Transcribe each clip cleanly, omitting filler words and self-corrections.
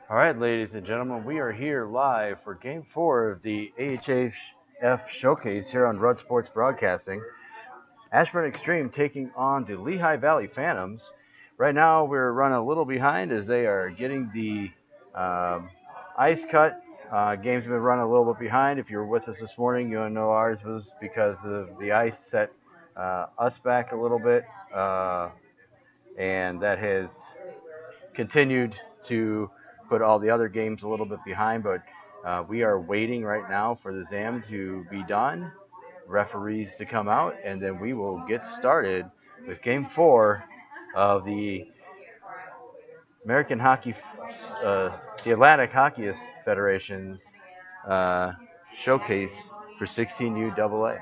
All right, ladies and gentlemen, we are here live for Game 4 of the AHF Showcase here on Rudd Sports Broadcasting. Ashburn Xtreme taking on the Lehigh Valley Phantoms. Right now, we're running a little behind as they are getting the um, ice cut. Game's been running a little bit behind. If you were with us this morning, you know ours was because of the ice set us back a little bit, and that has continued to put all the other games a little bit behind, but we are waiting right now for the ZAM to be done, referees to come out, and then we will get started with Game 4 of the American Hockey, the Atlantic Hockey Federation's showcase for 16U AA.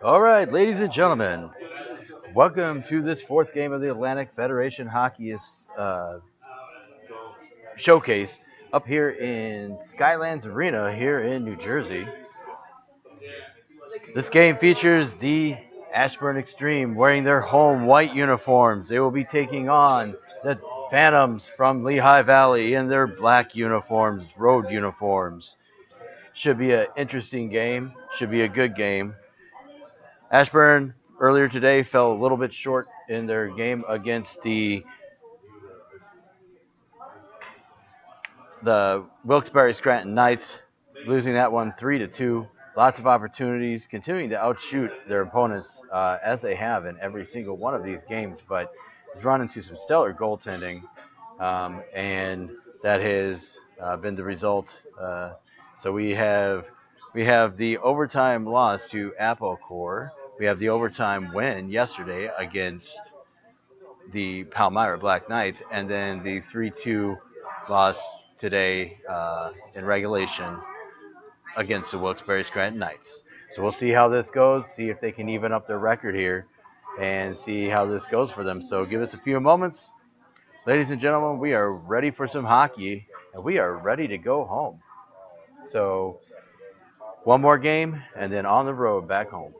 All right, ladies and gentlemen, welcome to this fourth game of the Atlantic Federation Hockey Showcase up here in Skylands Arena here in New Jersey. This game features the Ashburn Xtreme wearing their home white uniforms. They will be taking on the Phantoms from Lehigh Valley in their black uniforms, road uniforms. Should be an interesting game. Should be a good game. Ashburn earlier today fell a little bit short in their game against the Wilkes-Barre Scranton Knights, losing that one 3-2. Lots of opportunities, continuing to outshoot their opponents as they have in every single one of these games, but has run into some stellar goaltending, and that has been the result. So we have the overtime loss to Apple Core. We have the overtime win yesterday against the Palmyra Black Knights, and then the 3-2 loss today in regulation against the Wilkes-Barre Scranton Knights. So we'll see how this goes, see if they can even up their record here, and see how this goes for them. So give us a few moments. Ladies and gentlemen, we are ready for some hockey, and we are ready to go home. So one more game, and then on the road back home.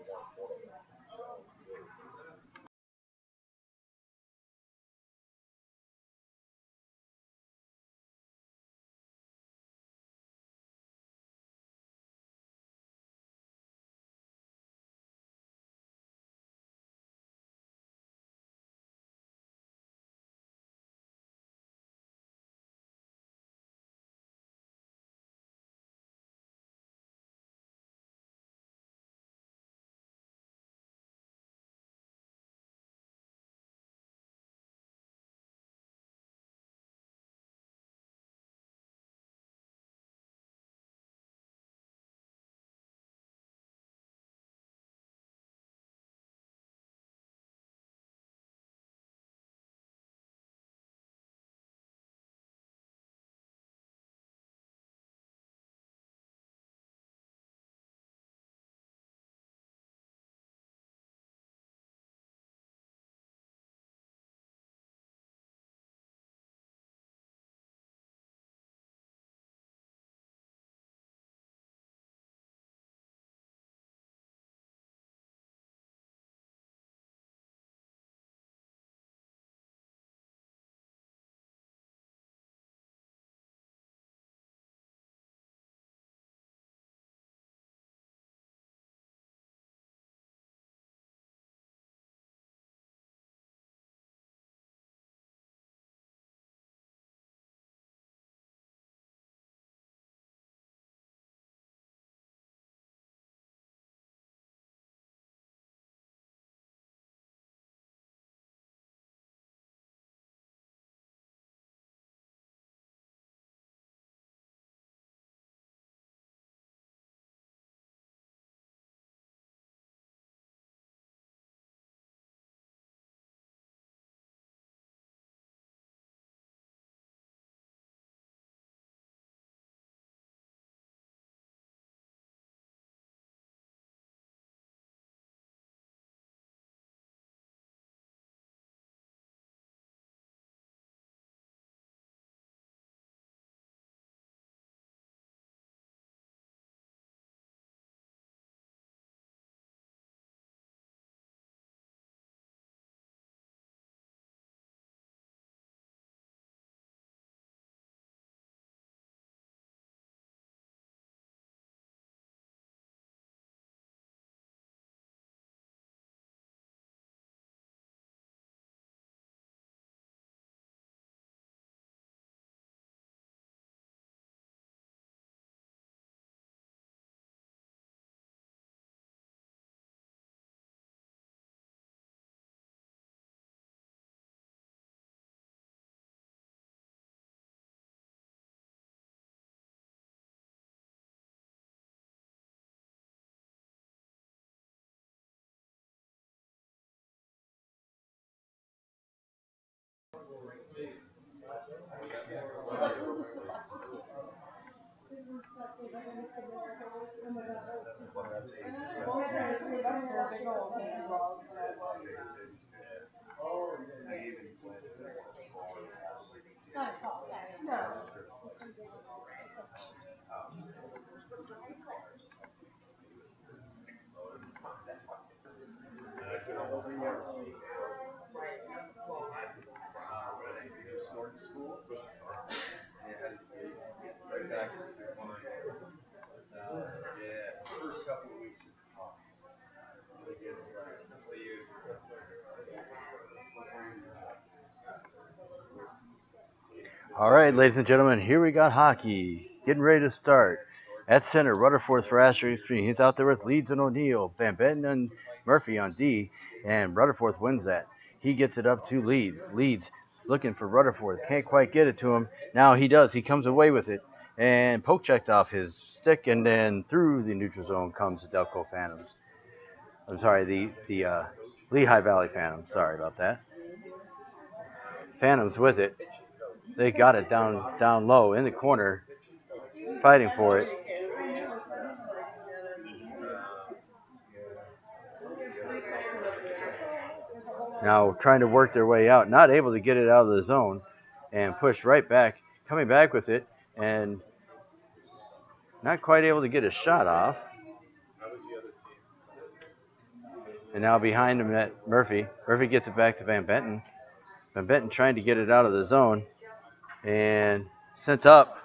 All right, ladies and gentlemen, here we got hockey. Getting ready to start. At center, Rutherford for Ashburn Xtreme. He's out there with Leeds and O'Neill, Van Benton and Murphy on D, and Rutherford wins that. He gets it up to Leeds. Leeds looking for Rutherford. Can't quite get it to him. Now he does. He comes away with it. And poke checked off his stick, and then through the neutral zone comes the Delco Phantoms. I'm sorry, the Lehigh Valley Phantoms. Sorry about that. Phantoms with it. They got it down low in the corner, fighting for it. Now trying to work their way out, not able to get it out of the zone, and push right back, coming back with it, and not quite able to get a shot off. And now behind him at Murphy. Murphy gets it back to Van Benton. Van Benton trying to get it out of the zone. And sent up.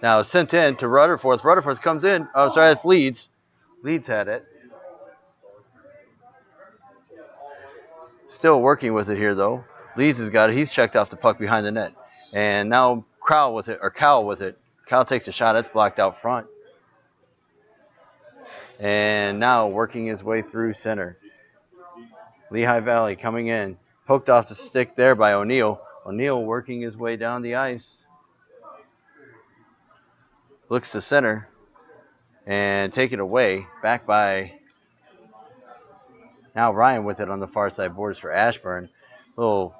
Now sent in to Rutherford. Rutherford comes in. Oh, sorry, that's Leeds. Leeds had it. Still working with it here, though. Leeds has got it. He's checked off the puck behind the net. And now Cowell with it. Cowell takes a shot. That's blocked out front. And now working his way through center. Lehigh Valley coming in. Poked off the stick there by O'Neill. O'Neill working his way down the ice. Looks to center. And taken away. Back by... Now Ryan with it on the far side boards for Ashburn. Little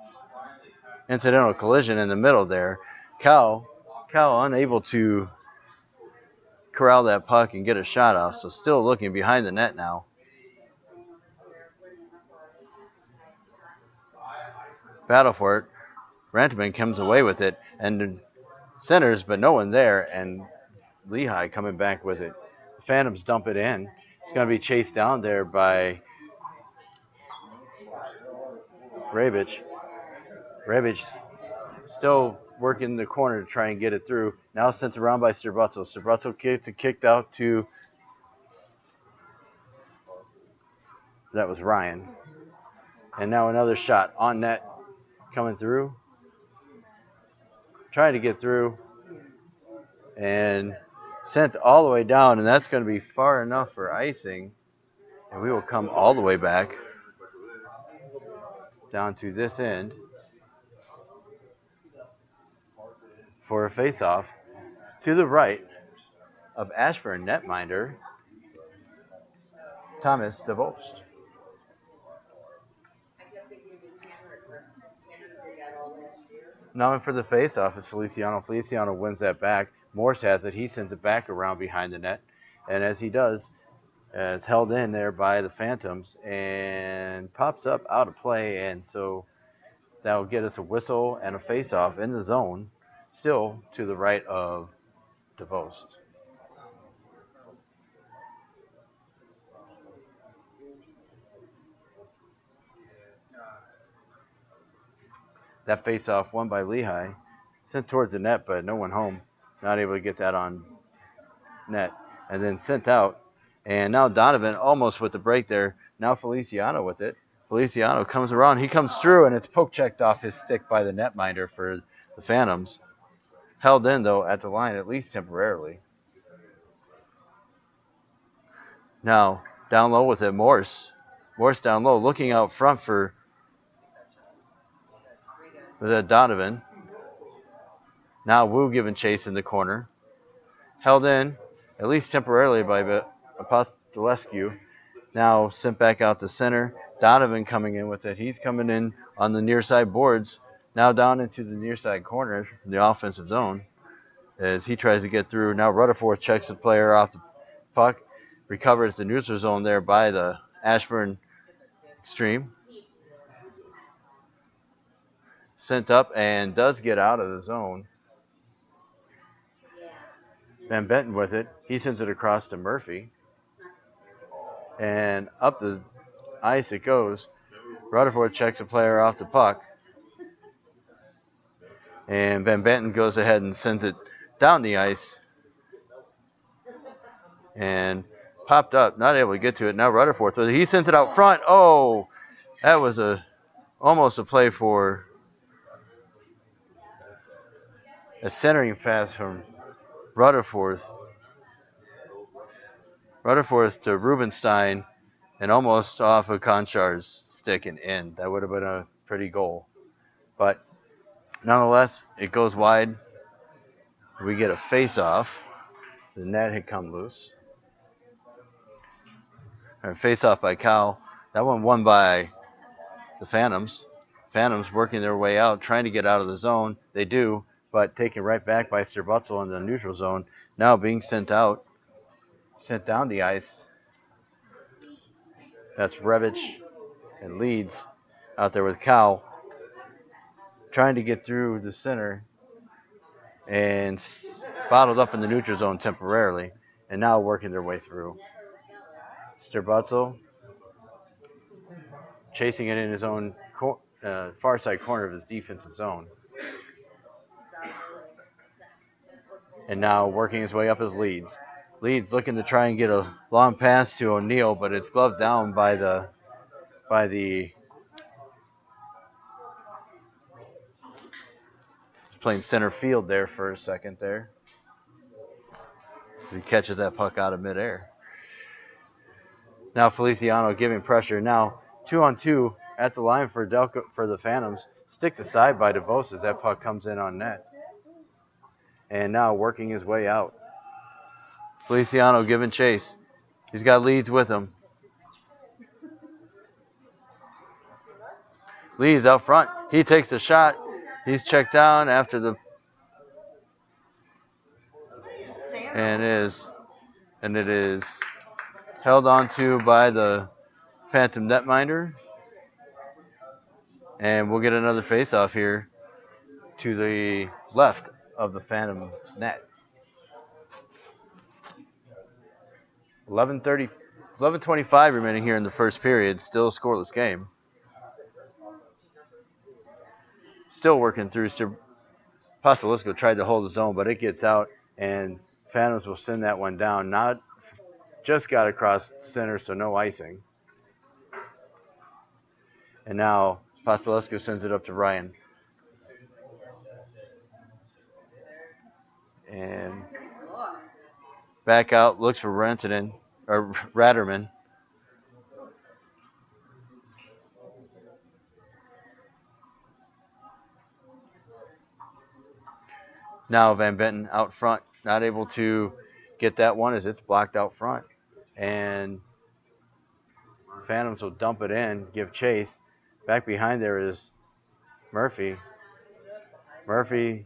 incidental collision in the middle there. Cowell unable to corral that puck and get a shot off. So still looking behind the net now. Battle for it. Rantaman comes away with it and centers, but no one there. And Lehigh coming back with it. The Phantoms dump it in. It's going to be chased down there by Rabich. Rabich still working the corner to try and get it through. Now sent around by Sterbutzel. Sterbutzel kicked out to... That was Ryan. And now another shot on net coming through. Trying to get through. And sent all the way down. And that's going to be far enough for icing. And we will come all the way back down to this end for a face-off to the right of Ashburn netminder Thomas DeVost. Now in for the face-off is Feliciano. Feliciano wins that back. Morse has it. He sends it back around behind the net. And as he does, it's held in there by the Phantoms and pops up out of play. And so that will get us a whistle and a face-off in the zone, still to the right of DeVost. That face-off won by Lehigh. Sent towards the net, but no one home. Not able to get that on net. And then sent out. And now Donovan almost with the break there. Now Feliciano with it. Feliciano comes around. He comes through, and it's poke checked off his stick by the netminder for the Phantoms. Held in, though, at the line, at least temporarily. Now, down low with it, Morse. Morse down low, looking out front for Donovan. Now Wu giving chase in the corner. Held in, at least temporarily, by Apostolescu. Now sent back out to center. Donovan coming in with it. He's coming in on the near side boards. Now down into the near side corner, the offensive zone, as he tries to get through. Now Rutherford checks the player off the puck. recovered at the neutral zone there by the Ashburn Xtreme. Sent up and does get out of the zone. Van Benton with it. He sends it across to Murphy. And up the ice it goes. Rutherford checks a player off the puck. And Van Benton goes ahead and sends it down the ice. And popped up, not able to get to it. Now Rutherford, he sends it out front. Oh, that was almost a play for a centering pass from Rutherford. Rutherford to Rubenstein, and almost off of Conchar's stick and in. That would have been a pretty goal. But nonetheless, it goes wide. We get a face-off. The net had come loose. Or face-off by Cal. That one won by the Phantoms. Phantoms working their way out, trying to get out of the zone. They do, but taken right back by Sterbutzel in the neutral zone. Now being sent out, sent down the ice. That's Revich and Leeds out there with Cal, trying to get through the center and bottled up in the neutral zone temporarily, and now working their way through. Sterbutzel chasing it in his own far side corner of his defensive zone. And now working his way up as Leeds. Leeds looking to try and get a long pass to O'Neill, but it's gloved down by the playing center field there for a second there. He catches that puck out of midair. Now Feliciano giving pressure. Now 2-on-2 at the line for the Phantoms. Sticked aside by DeVos as that puck comes in on net. And now working his way out. Feliciano giving chase. He's got Leeds with him. Leeds out front. He takes a shot. He's checked down after the and it is held onto by the Phantom netminder. And we'll get another face-off here to the left of the Phantom net. 11:25 remaining here in the first period. Still a scoreless game. Still working through. Postolisko tried to hold the zone, but it gets out, and Phantoms will send that one down. Not just got across center, so no icing. And now Postolisko sends it up to Ryan. And back out, looks for Ratterman. Now Van Benton out front, not able to get that one as it's blocked out front. And Phantoms will dump it in, give chase. Back behind there is Murphy. Murphy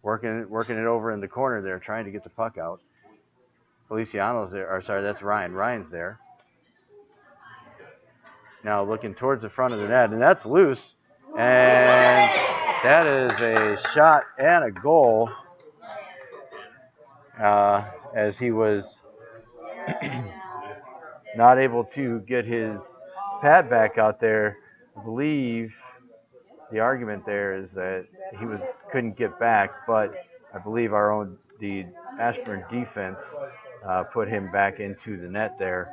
working it over in the corner there, trying to get the puck out. Feliciano's there, or sorry, that's Ryan. Ryan's there. Now looking towards the front of the net, and that's loose. And that is a shot and a goal as he was not able to get his pad back out there. I believe the argument there is that he couldn't get back, but I believe the Ashburn defense put him back into the net there,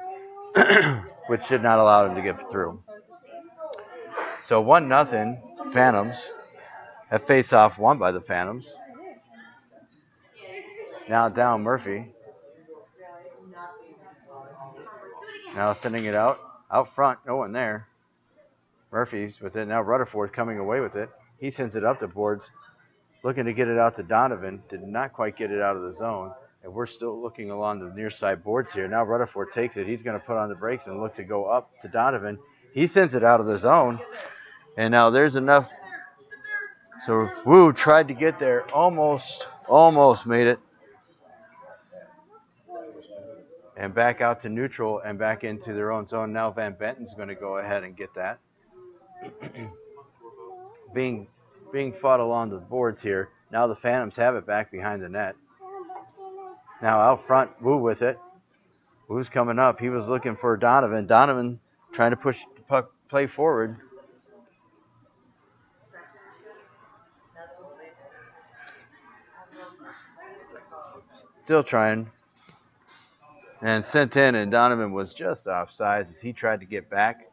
which did not allow him to get through. So 1-0 Phantoms. That face-off won by the Phantoms. Now down Murphy. Now sending it out front, no one there. Murphy's with it. Now Rutherford coming away with it. He sends it up the boards, looking to get it out to Donovan. Did not quite get it out of the zone. And we're still looking along the near side boards here. Now Rutherford takes it. He's going to put on the brakes and look to go up to Donovan. He sends it out of the zone. And now there's enough. So Wu tried to get there. Almost made it. and back out to neutral and back into their own zone. Now Van Benton's going to go ahead and get that. being fought along the boards here. Now the Phantoms have it back behind the net. Now out front, Wu with it. Wu's coming up. He was looking for Donovan. Donovan trying to push the puck play forward. Still trying. And sent in, and Donovan was just offsides as he tried to get back.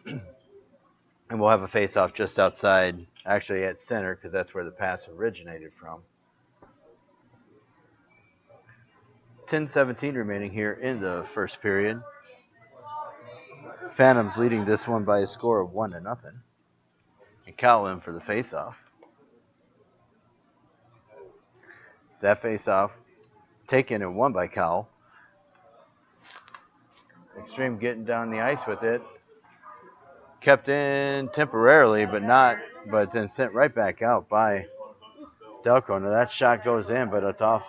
And we'll have a face-off just outside, actually at center, because that's where the pass originated from. 10:17 remaining here in the first period. Phantoms leading this one by a score of 1-0. And Cal in for the face-off. That face-off taken and won by Cal. Xtreme getting down the ice with it. Kept in temporarily, but then sent right back out by Delco. Now that shot goes in, but it's off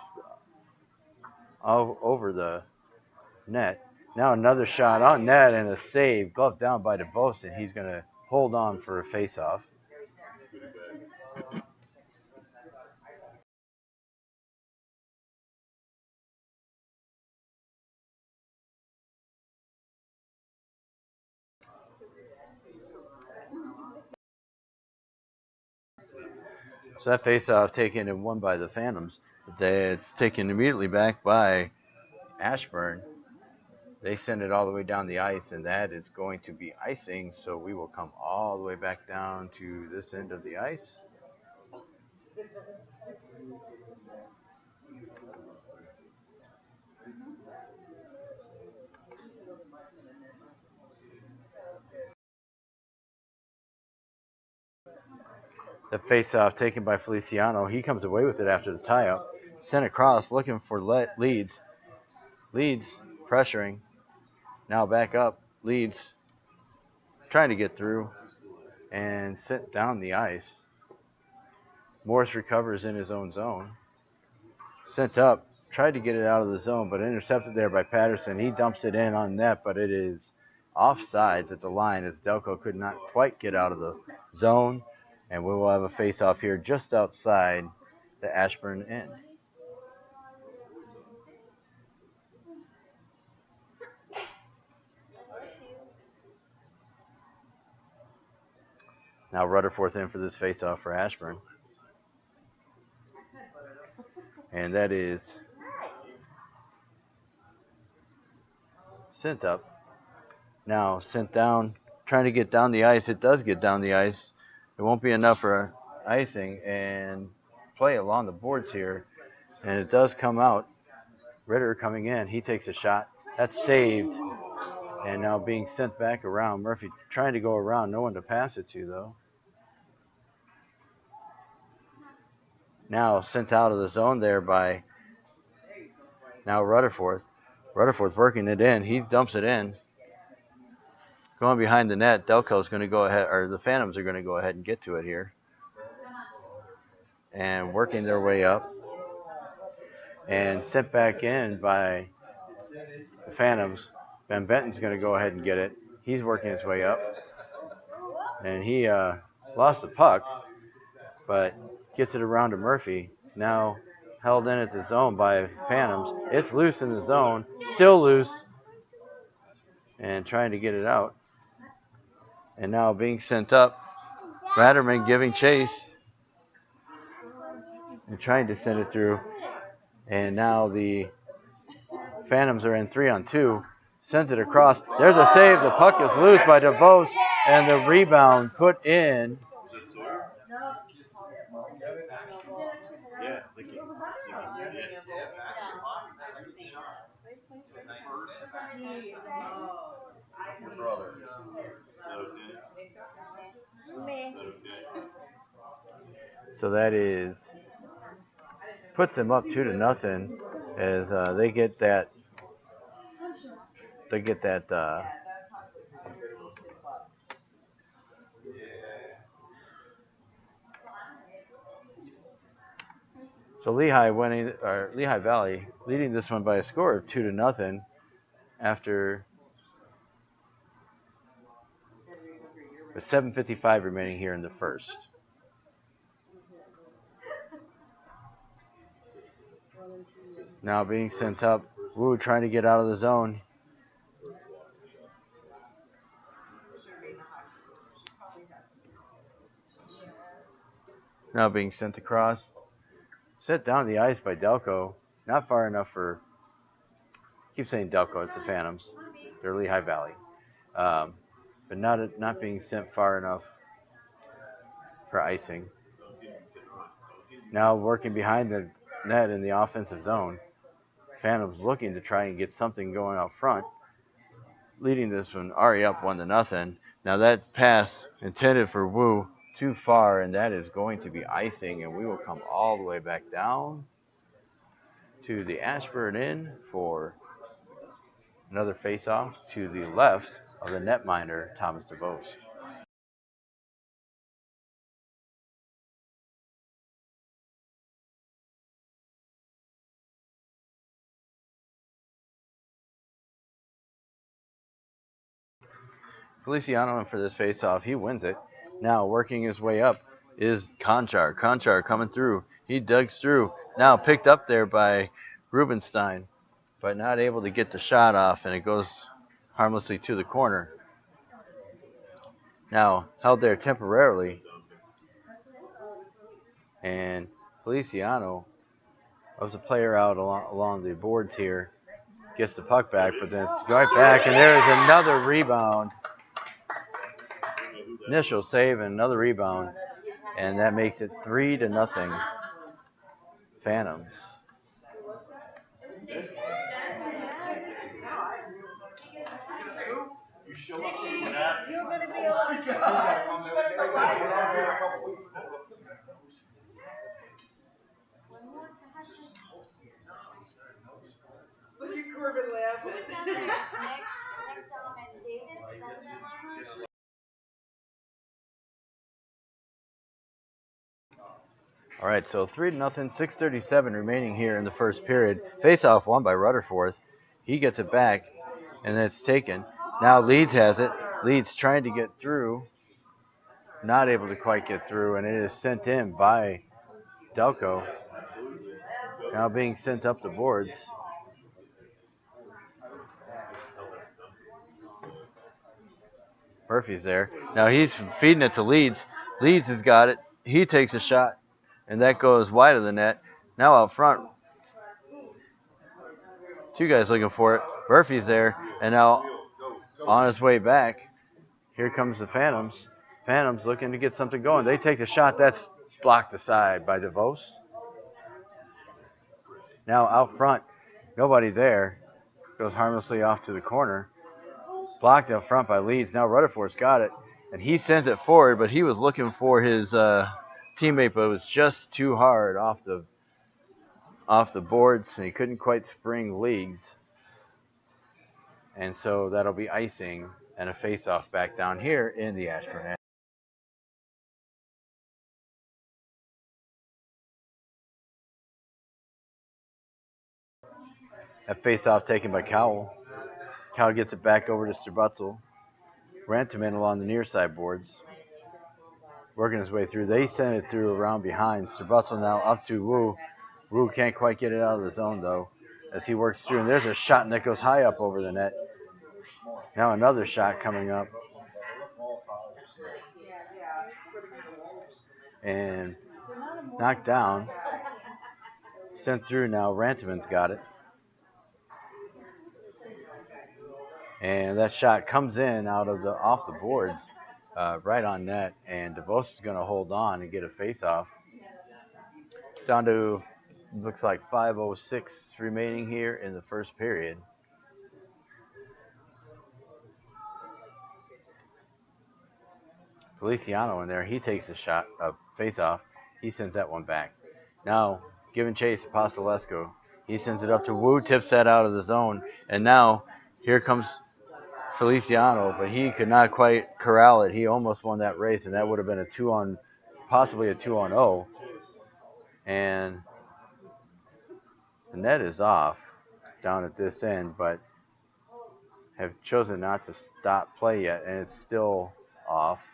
over the net. Now another shot on net and a save, gloved down by DeVos, and he's going to hold on for a face-off. So that face-off taken and won by the Phantoms. It's taken immediately back by Ashburn. They send it all the way down the ice, and that is going to be icing. So we will come all the way back down to this end of the ice. The face-off taken by Feliciano. He comes away with it after the tie-up. Sent across, looking for Leeds. Leeds pressuring. Now back up. Leeds trying to get through and sent down the ice. Morris recovers in his own zone. Sent up. Tried to get it out of the zone, but intercepted there by Patterson. He dumps it in on net, but it is offsides at the line as Delco could not quite get out of the zone. And we will have a face-off here just outside the Ashburn end. Now Rutherford in for this face-off for Ashburn. And that is sent up. Now sent down, trying to get down the ice. It does get down the ice. It won't be enough for icing and play along the boards here. And it does come out. Ritter coming in. He takes a shot. That's saved. And now being sent back around. Murphy trying to go around. No one to pass it to, though. Now sent out of the zone there by now Rutherford. Rutherford's working it in. He dumps it in. Going behind the net, Delco's going to go ahead, or the Phantoms are going to go ahead and get to it here. And working their way up. And sent back in by the Phantoms. Van Benton's going to go ahead and get it. He's working his way up. And he lost the puck, but gets it around to Murphy. Now held in at the zone by Phantoms. It's loose in the zone. Still loose. And trying to get it out. And now being sent up. Ratterman giving chase. And trying to send it through. And now the Phantoms are in 3-on-2. Sends it across. There's a save. The puck is loose by DeVos. And the rebound put in. So that puts them up 2-0 as they get that. So Lehigh Valley leading this one by a score of 2-0 after with 7:55 remaining here in the first. Now being sent up, Wu trying to get out of the zone. Now being sent across, set down the ice by Delco. Not far enough for, keep saying Delco, it's the Phantoms. They're Lehigh Valley. But not being sent far enough for icing. Now working behind the net in the offensive zone. Phantoms looking to try and get something going out front. Leading this one already up 1-0. Now that pass intended for Wu too far, and that is going to be icing, and we will come all the way back down to the Ashburn end for another face-off to the left of the netminder, Thomas DeVos. Feliciano in for this face-off. He wins it. Now working his way up is Conchar. Conchar coming through. He digs through. Now picked up there by Rubenstein, but not able to get the shot off, and it goes harmlessly to the corner. Now held there temporarily, and Feliciano was a player out along the boards here. Gets the puck back, but then it's right back, and there is another rebound. Initial save and another rebound, and that makes it 3-0 Phantoms. You show up for that. You're going to be Look at Corbin laughing. All right, so 3-0, 6:37 remaining here in the first period. Face-off won by Rutherford. He gets it back, and it's taken. Now Leeds has it. Leeds trying to get through. Not able to quite get through, and it is sent in by Delco. Now being sent up the boards. Murphy's there. Now he's feeding it to Leeds. Leeds has got it. He takes a shot, and that goes wide of the net. Now out front, two guys looking for it. Murphy's there, and now on his way back, here comes the Phantoms. Phantoms looking to get something going. They take the shot. That's blocked aside by DeVos. Now out front, nobody there. Goes harmlessly off to the corner. Blocked up front by Leeds. Now Rutherford's got it, and he sends it forward, but he was looking for his teammate, but it was just too hard off the boards, and he couldn't quite spring Leeds. And so that'll be icing and a face-off back down here in the Ashburn end. A face-off taken by Cowell. Cowell gets it back over to Strabutzel. Rantaman along the near side boards. Working his way through. They send it through around behind. Strabutzel now up to Wu. Wu can't quite get it out of the zone, though, as he works through. And there's a shot that goes high up over the net. Now another shot coming up. And knocked down. Sent through now. Rantaman's got it. And that shot comes in off the boards, right on net. And DeVos is going to hold on and get a face-off. Down to, looks like 5:06 remaining here in the first period. Feliciano in there. He takes a shot, a face-off. He sends that one back. Now, giving chase to Pastelesco. He sends it up to Wu, tips that out of the zone. And now, here comes Feliciano, but he could not quite corral it. He almost won that race, and that would have been possibly a 2-on-0. And The net is off down at this end, but have chosen not to stop play yet, and it's still off.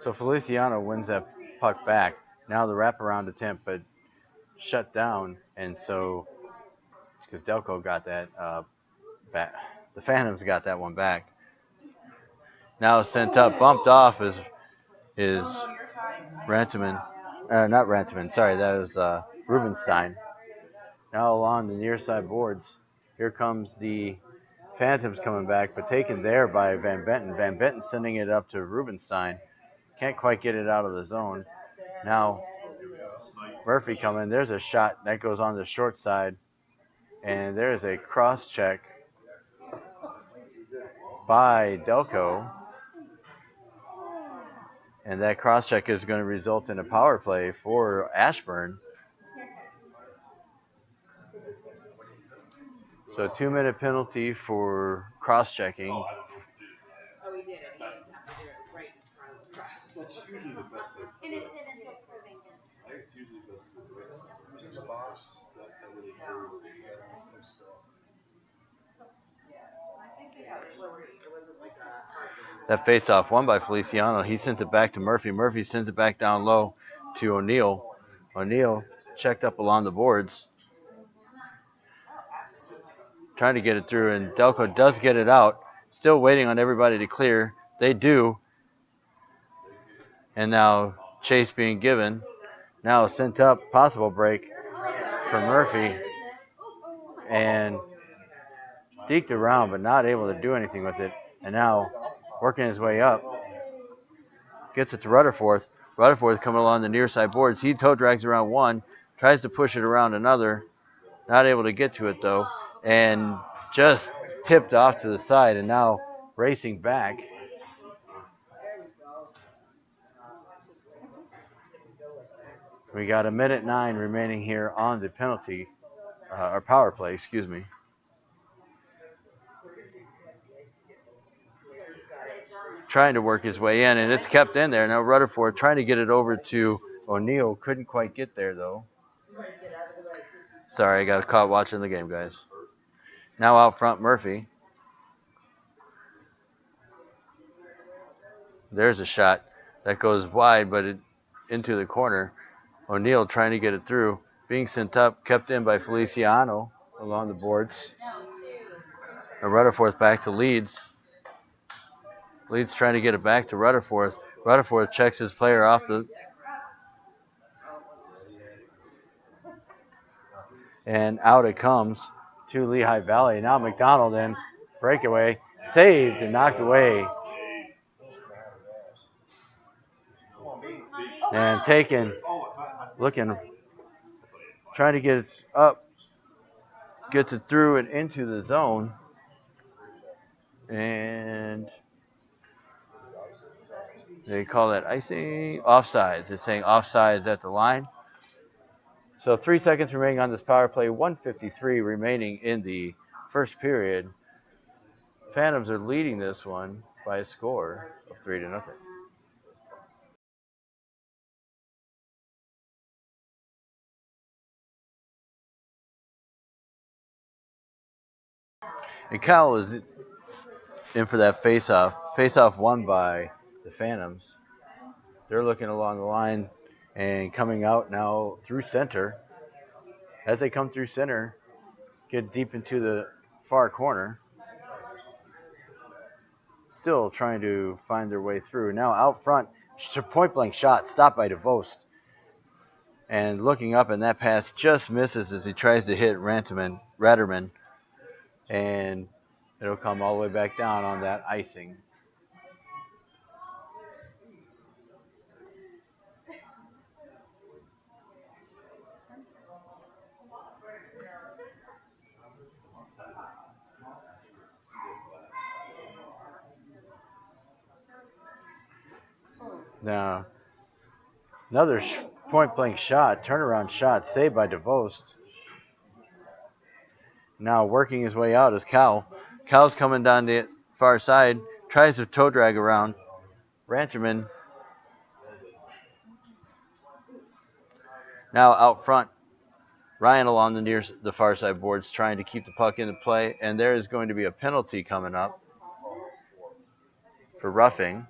So Feliciano wins that puck back. Now the wraparound attempt, but shut down, and so because Delco got that back, the Phantoms got that one back. Now sent up, bumped off is Rantaman, not Rantaman. Sorry, that was Rubenstein. Now along the near side boards, here comes the Phantoms coming back, but taken there by Van Benton. Van Benton sending it up to Rubenstein. Can't quite get it out of the zone. Now Murphy coming. There's a shot that goes on the short side, and there's a cross check by Delco. And that cross check is going to result in a power play for Ashburn. So a 2-minute penalty for cross checking. Oh, he did it. He just happened to do it right in front of the crowd. That's usually the best way. Innocent until proven guilty. I think it's usually the best way. In the box, that really hurt. That face-off won by Feliciano. He sends it back to Murphy. Murphy sends it back down low to O'Neill. O'Neill checked up along the boards, trying to get it through, and Delco does get it out. Still waiting on everybody to clear. They do. And now chase being given. Now sent up, possible break for Murphy. And deked around, but not able to do anything with it. And now working his way up. Gets it to Rutherford. Rutherford coming along the near side boards. He toe drags around one. Tries to push it around another. Not able to get to it, though. And just tipped off to the side. And now racing back. We got 1:09 remaining here on the penalty. Or power play, excuse me. Trying to work his way in, and it's kept in there. Now Rutherford trying to get it over to O'Neill. Couldn't quite get there, though. Sorry, I got caught watching the game, guys. Now out front, Murphy. There's a shot that goes wide, but into the corner. O'Neill trying to get it through. Being sent up, kept in by Feliciano along the boards. And Rutherford back to Leeds. Leeds trying to get it back to Rutherford. Rutherford checks his player off the... And out it comes to Lehigh Valley. Now McDonald in. Breakaway. Saved and knocked away. And taken. Looking. Trying to get it up. Gets it through and into the zone. And... they call that icing. Offsides. They're saying offsides at the line. So 3 seconds remaining on this power play. 1:53 remaining in the first period. Phantoms are leading this one by a score of 3-0. And Kyle is in for that face-off. Face-off won by the Phantoms. They're looking along the line and coming out now through center. As they come through center, get deep into the far corner. Still trying to find their way through. Now out front, point-blank shot stopped by DeVost. And looking up, and that pass just misses as he tries to hit Ratterman. And it'll come all the way back down on that icing. Now, another point-blank shot, turnaround shot, saved by DeVos. Now working his way out is Cal. Cal's coming down the far side, tries to toe drag around. Rancherman now out front. Ryan along the far side boards trying to keep the puck into play, and there is going to be a penalty coming up for roughing.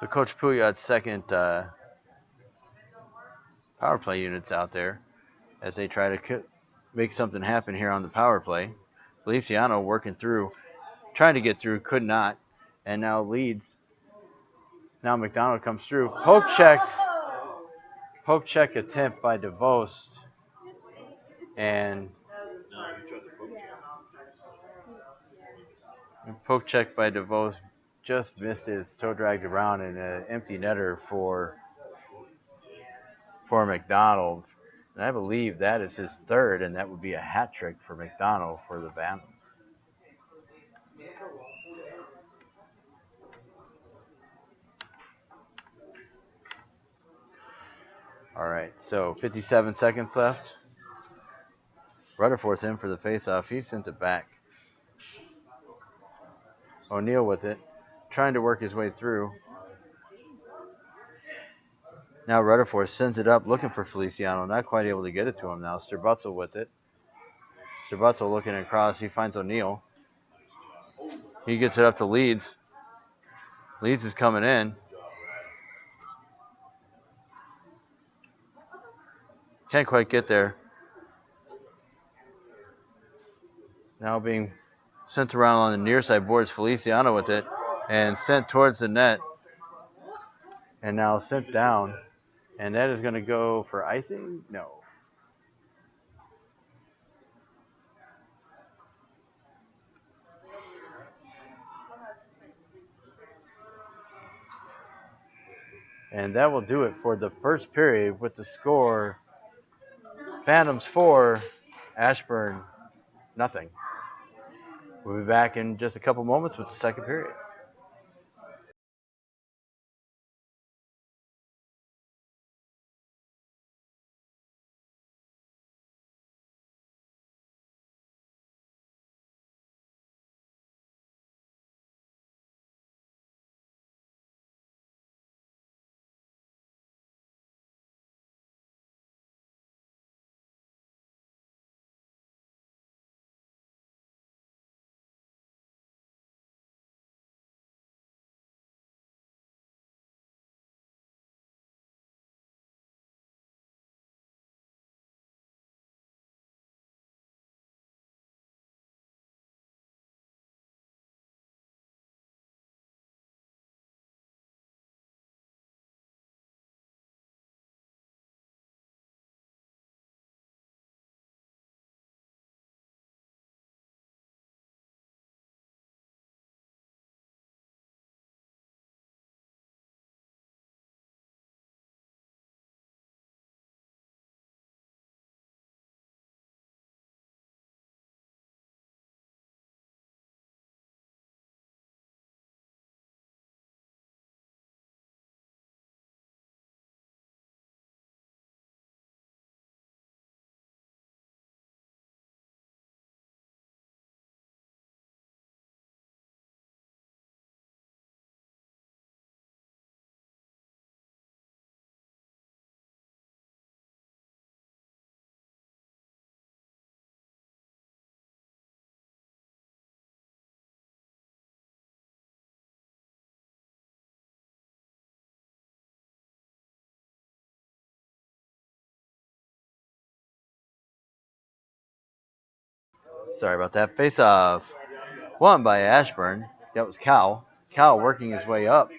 So Coach Puyat's second power play units out there as they try to make something happen here on the power play. Feliciano working through, trying to get through, could not, and now leads. Now McDonald comes through. Poke check attempt by DeVos, and poke check by DeVos just missed it. It's toe dragged around in an empty netter for McDonald. And I believe that is his third, and that would be a hat trick for McDonald for the Vandals. All right, so 57 seconds left. Rutherford's in for the faceoff. He sent it back. O'Neal with it, trying to work his way through. Now Rutherford sends it up, looking for Feliciano. Not quite able to get it to him now. Sterbutzel with it. Sterbutzel looking across. He finds O'Neal. He gets it up to Leeds. Leeds is coming in. Can't quite get there. Now being sent around on the near side boards. Feliciano with it and sent towards the net. And now sent down. And that is going to go for icing? No. And that will do it for the first period with the score Phantoms 4, Ashburn nothing. We'll be back in just a couple moments with the second period. Sorry about that. Face off. Won by Ashburn. That was Cal. Cal working his way up.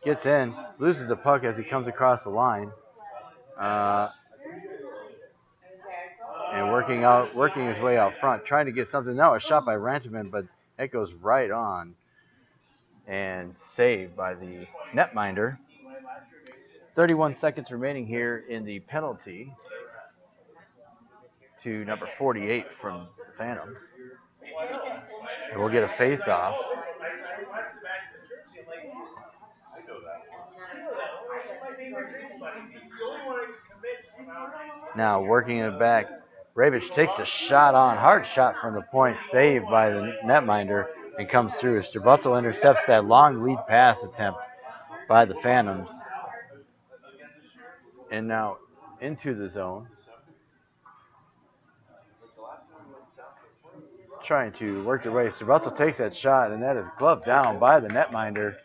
gets in, loses the puck as he comes across the line. And working his way out front, trying to get something. No, a shot by Rantaman, but it goes right on and saved by the netminder. 31 seconds remaining here in the penalty to number 48 from the Phantoms. And we'll get a face-off. Now working it back. Ravitch takes a shot on, hard shot from the point, saved by the netminder, and comes through. Strabutzel intercepts that long lead pass attempt by the Phantoms. And now into the zone. Trying to work their way. Strabutzel takes that shot, and that is gloved down by the netminder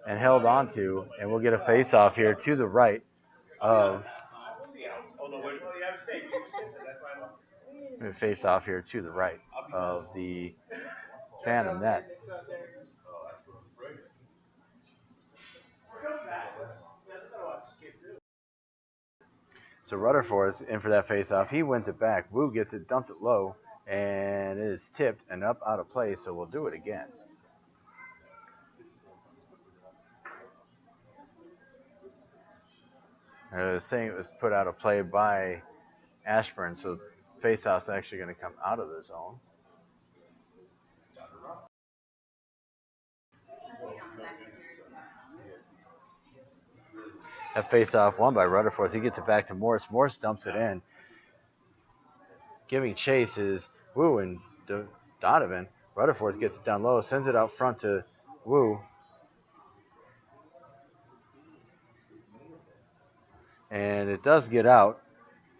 and held onto. And we'll get a face-off here to the right of the Phantom net. So Rutherford in for that face-off. He wins it back. Wu gets it, dumps it low, and it is tipped and up out of play, so we'll do it again. I was saying it was put out of play by Ashburn, so face-off's actually going to come out of the zone. That face-off won by Rutherford. He gets it back to Morris. Morris dumps it in. Giving chase is Wu and Donovan. Rutherford gets it down low, sends it out front to Wu. And it does get out.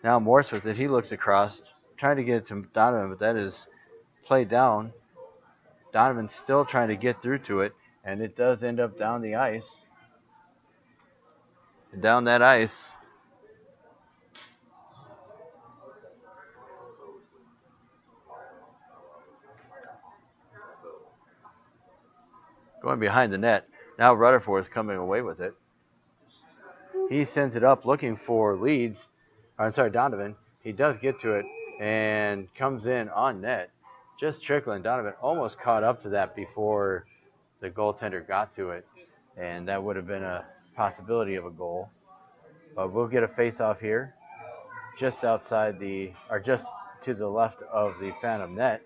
Now Morris with it. He looks across, trying to get it to Donovan, but that is played down. Donovan's still trying to get through to it, and it does end up down the ice. And down that ice. Going behind the net. Now Rutherford is coming away with it. He sends it up looking for leads. Donovan. He does get to it and comes in on net. Just trickling. Donovan almost caught up to that before the goaltender got to it. And that would have been a possibility of a goal. But we'll get a face-off here. Just to the left of the Phantom net.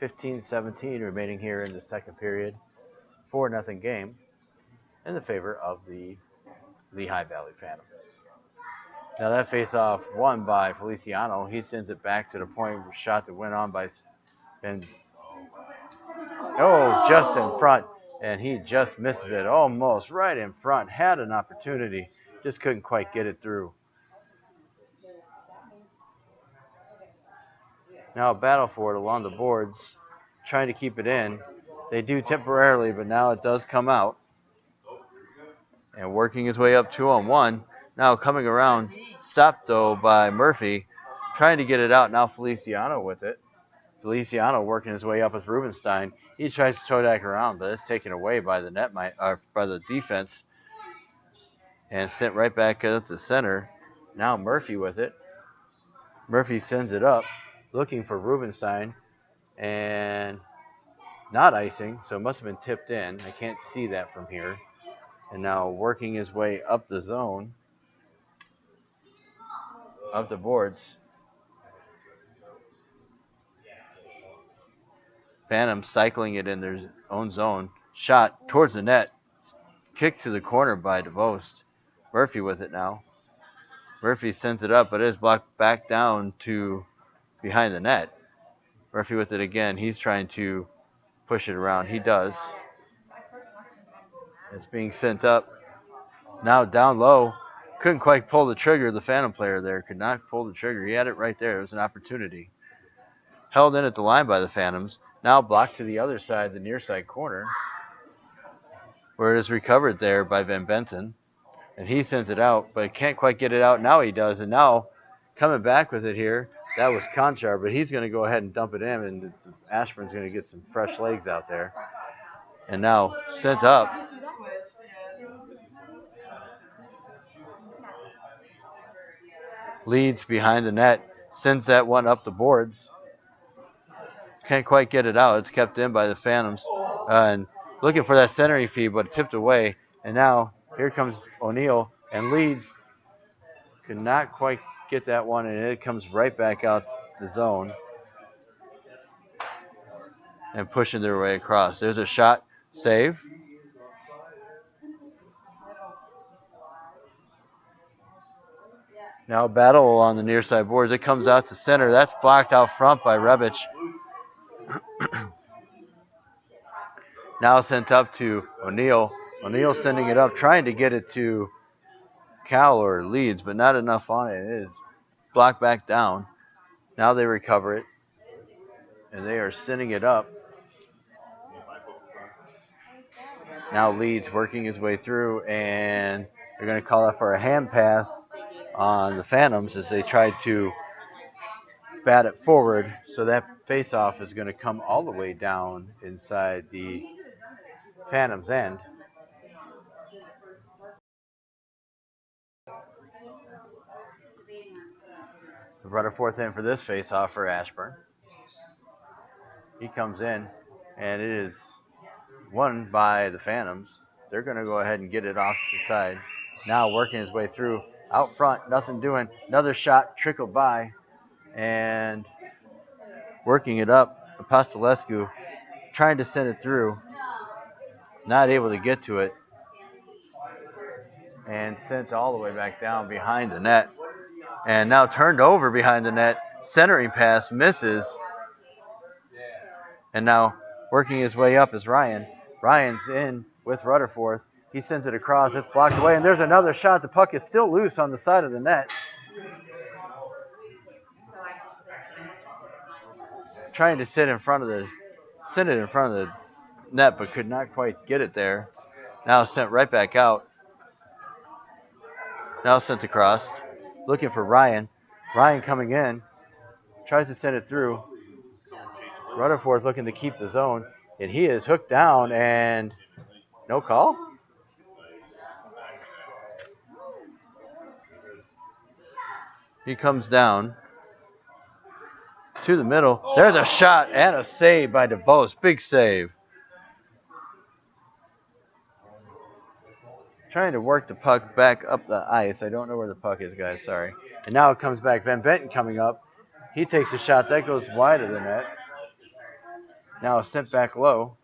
15-17 remaining here in the second period. 4-0 game in the favor of the Lehigh Valley Phantoms. Now that face-off won by Feliciano. He sends it back to the point shot that went on by just in front, and he just misses it almost right in front. Had an opportunity, just couldn't quite get it through. Now a battle for it along the boards, trying to keep it in. They do temporarily, but now it does come out. And working his way up 2-on-1. Now coming around, stopped though by Murphy, trying to get it out. Now Feliciano with it. Feliciano working his way up with Rubenstein. He tries to toe back around, but it's taken away by the by the defense, and sent right back up the center. Now Murphy with it. Murphy sends it up, looking for Rubenstein, and not icing, so it must have been tipped in. I can't see that from here. And now working his way up the zone, up the boards. Phantom cycling it in their own zone. Shot towards the net. Kicked to the corner by DeVost. Murphy with it now. Murphy sends it up, but it is blocked back down to behind the net. Murphy with it again. He's trying to push it around. He does. It's being sent up. Now down low. Couldn't quite pull the trigger. The Phantom player there could not pull the trigger. He had it right there. It was an opportunity. Held in at the line by the Phantoms. Now blocked to the other side, the near side corner, where it is recovered there by Van Benton. And he sends it out, but can't quite get it out. Now he does. And now coming back with it here, That was Conchar, but he's going to go ahead and dump it in, and Ashburn's going to get some fresh legs out there. And now sent up. Leads behind the net, sends that one up the boards. Can't quite get it out. It's kept in by the Phantoms. And looking for that centering feed, but tipped away. And now here comes O'Neill, and Leeds could not quite get that one, and it comes right back out the zone and pushing their way across. There's a shot, save. Now battle along the near side boards. It comes out to center. That's blocked out front by Rebic. Now sent up to O'Neill. O'Neill sending it up, trying to get it to Cal or Leeds, but not enough on it. It is blocked back down. Now they recover it, and they are sending it up. Now Leeds working his way through, and they're going to call that for a hand pass on the Phantoms as they try to bat it forward. So that face-off is going to come all the way down inside the Phantoms' end. The runner fourth in for this face-off for Ashburn. He comes in, and it is won by the Phantoms. They're going to go ahead and get it off to the side. Now working his way through. Out front, nothing doing. Another shot trickled by, and working it up. Apostolescu trying to send it through. Not able to get to it. And sent all the way back down behind the net. And now turned over behind the net. Centering pass misses. And now working his way up is Ryan. Ryan's in with Rutherford. He sends it across. It's blocked away. And there's another shot. The puck is still loose on the side of the net. Trying to send it in front of the net, but could not quite get it there. Now sent right back out. Now sent across. Looking for Ryan. Ryan coming in. Tries to send it through. Rutherford looking to keep the zone. And he is hooked down, and no call? He comes down to the middle. There's a shot and a save by DeVos. Big save. Trying to work the puck back up the ice. I don't know where the puck is, guys. Sorry. And now it comes back. Van Benton coming up. He takes a shot. That goes wide of the net. Now sent back low.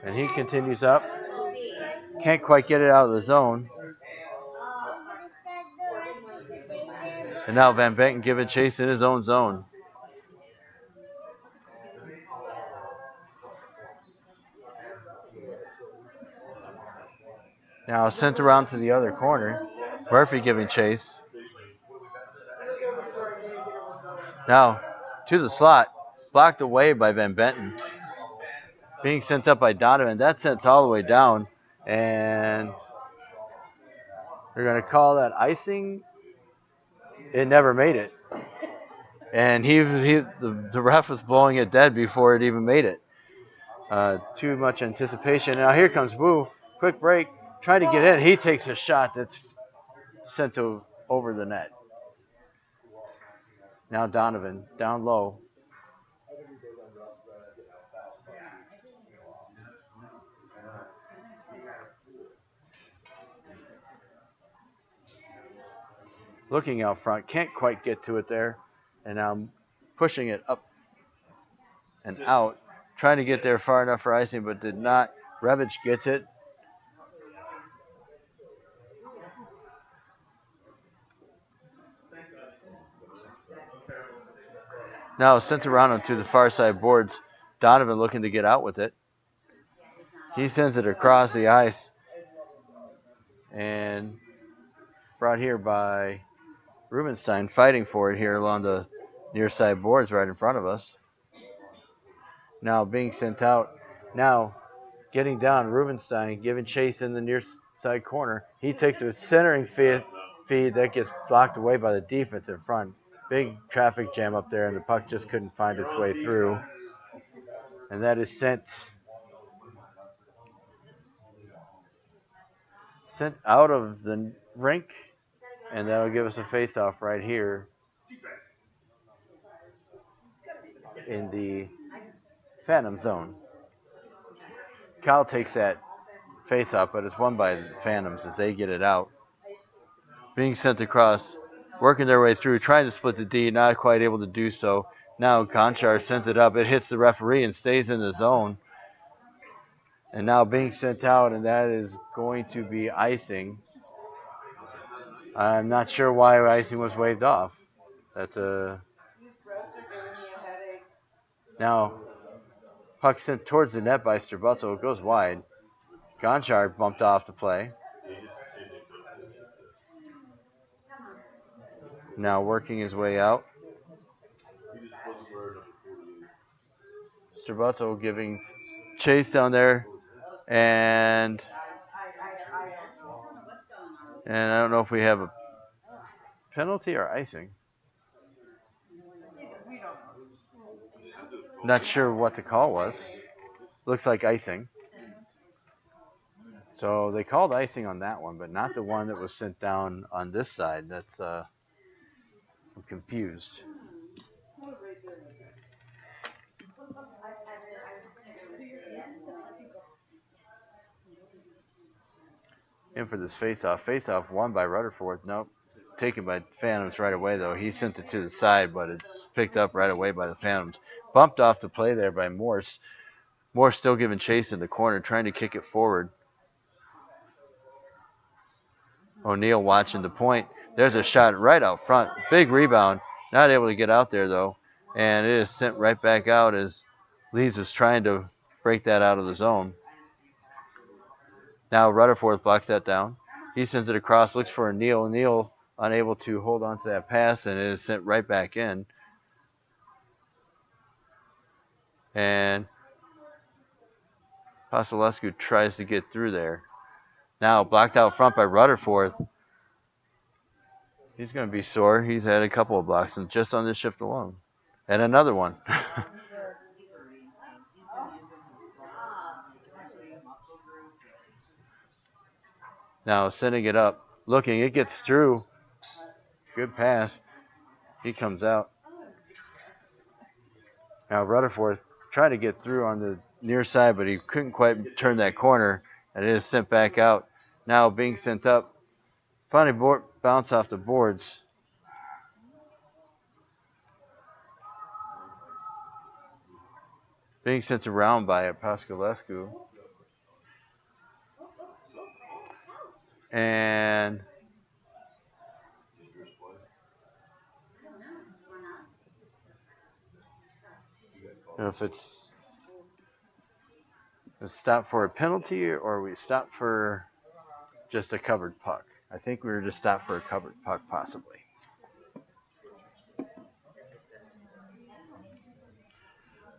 And he continues up. Can't quite get it out of the zone. And now Van Benton giving chase in his own zone. Now sent around to the other corner. Murphy giving chase. Now to the slot. Blocked away by Van Benton. Being sent up by Donovan. That sent all the way down. And they're going to call that icing. It never made it. And the ref was blowing it dead before it even made it. Too much anticipation. Now here comes Wu. Quick break. Trying to get in. He takes a shot that's sent over the net. Now Donovan down low. Looking out front. Can't quite get to it there. And now pushing it up and out. Trying to get there far enough for icing, but did not. Rebic gets it. Now sent around onto the far side boards. Donovan looking to get out with it. He sends it across the ice. And brought here by Rubenstein, fighting for it here along the near side boards right in front of us. Now being sent out. Now getting down, Rubenstein giving chase in the near side corner. He takes a centering feed. That gets blocked away by the defense in front. Big traffic jam up there, and the puck just couldn't find its way through. And that is sent out of the rink, and that'll give us a face-off right here in the Phantom zone. Cal takes that face-off, but it's won by the Phantoms as they get it out. Being sent across, working their way through, trying to split the D, not quite able to do so. Now Gonchar sends it up. It hits the referee and stays in the zone. And now being sent out, and that is going to be icing. I'm not sure why icing was waved off. That's a... Now, puck sent towards the net by Strabuzzo. It goes wide. Gonchar bumped off the play. Now working his way out. Strabuzzo giving chase down there. And I don't know if we have a penalty or icing. Not sure what the call was. Looks like icing. So they called icing on that one, but not the one that was sent down on this side. That's I'm confused. In for this face-off. Face-off won by Rutherford. Nope. Taken by Phantoms right away, though. He sent it to the side, but it's picked up right away by the Phantoms. Bumped off the play there by Morse. Morse still giving chase in the corner, trying to kick it forward. O'Neal watching the point. There's a shot right out front. Big rebound. Not able to get out there, though. And it is sent right back out as Lees is trying to break that out of the zone. Now Rutherford blocks that down. He sends it across, looks for O'Neal. O'Neal unable to hold on to that pass, and it is sent right back in. And Vasilescu tries to get through there. Now blocked out front by Rutherford. He's going to be sore. He's had a couple of blocks and just on this shift alone. And another one. Now sending it up. Looking. It gets through. Good pass. He comes out. Now Rutherford tried to get through on the near side, but he couldn't quite turn that corner. And it is sent back out. Now being sent up. Funny bounce off the boards. Being sent around by Pascalescu. And I don't know if it's a stop for a penalty or we stop for just a covered puck. I think we were just stopped for a covered puck, possibly.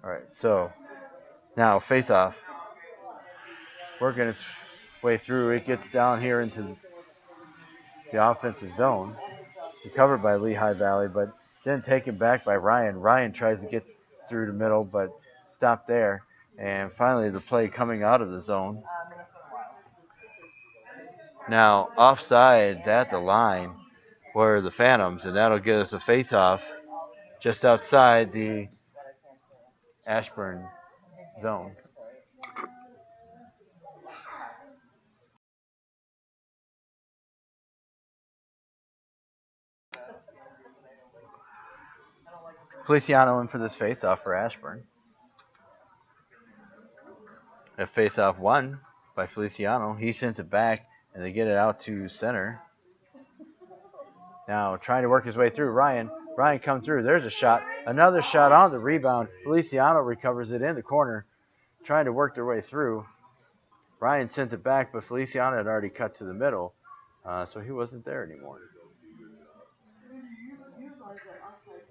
All right, so now face-off. Working its way through. It gets down here into the offensive zone. Recovered by Lehigh Valley, but then taken back by Ryan. Ryan tries to get through the middle, but stopped there. And finally, the play coming out of the zone. Now, offsides at the line were the Phantoms, and that'll get us a face-off just outside the Ashburn zone. Feliciano in for this face-off for Ashburn. A face-off won by Feliciano. He sends it back, and they get it out to center. Now trying to work his way through. Ryan comes through. There's a shot. Another shot on the rebound. Feliciano recovers it in the corner, trying to work their way through. Ryan sent it back, but Feliciano had already cut to the middle, so he wasn't there anymore.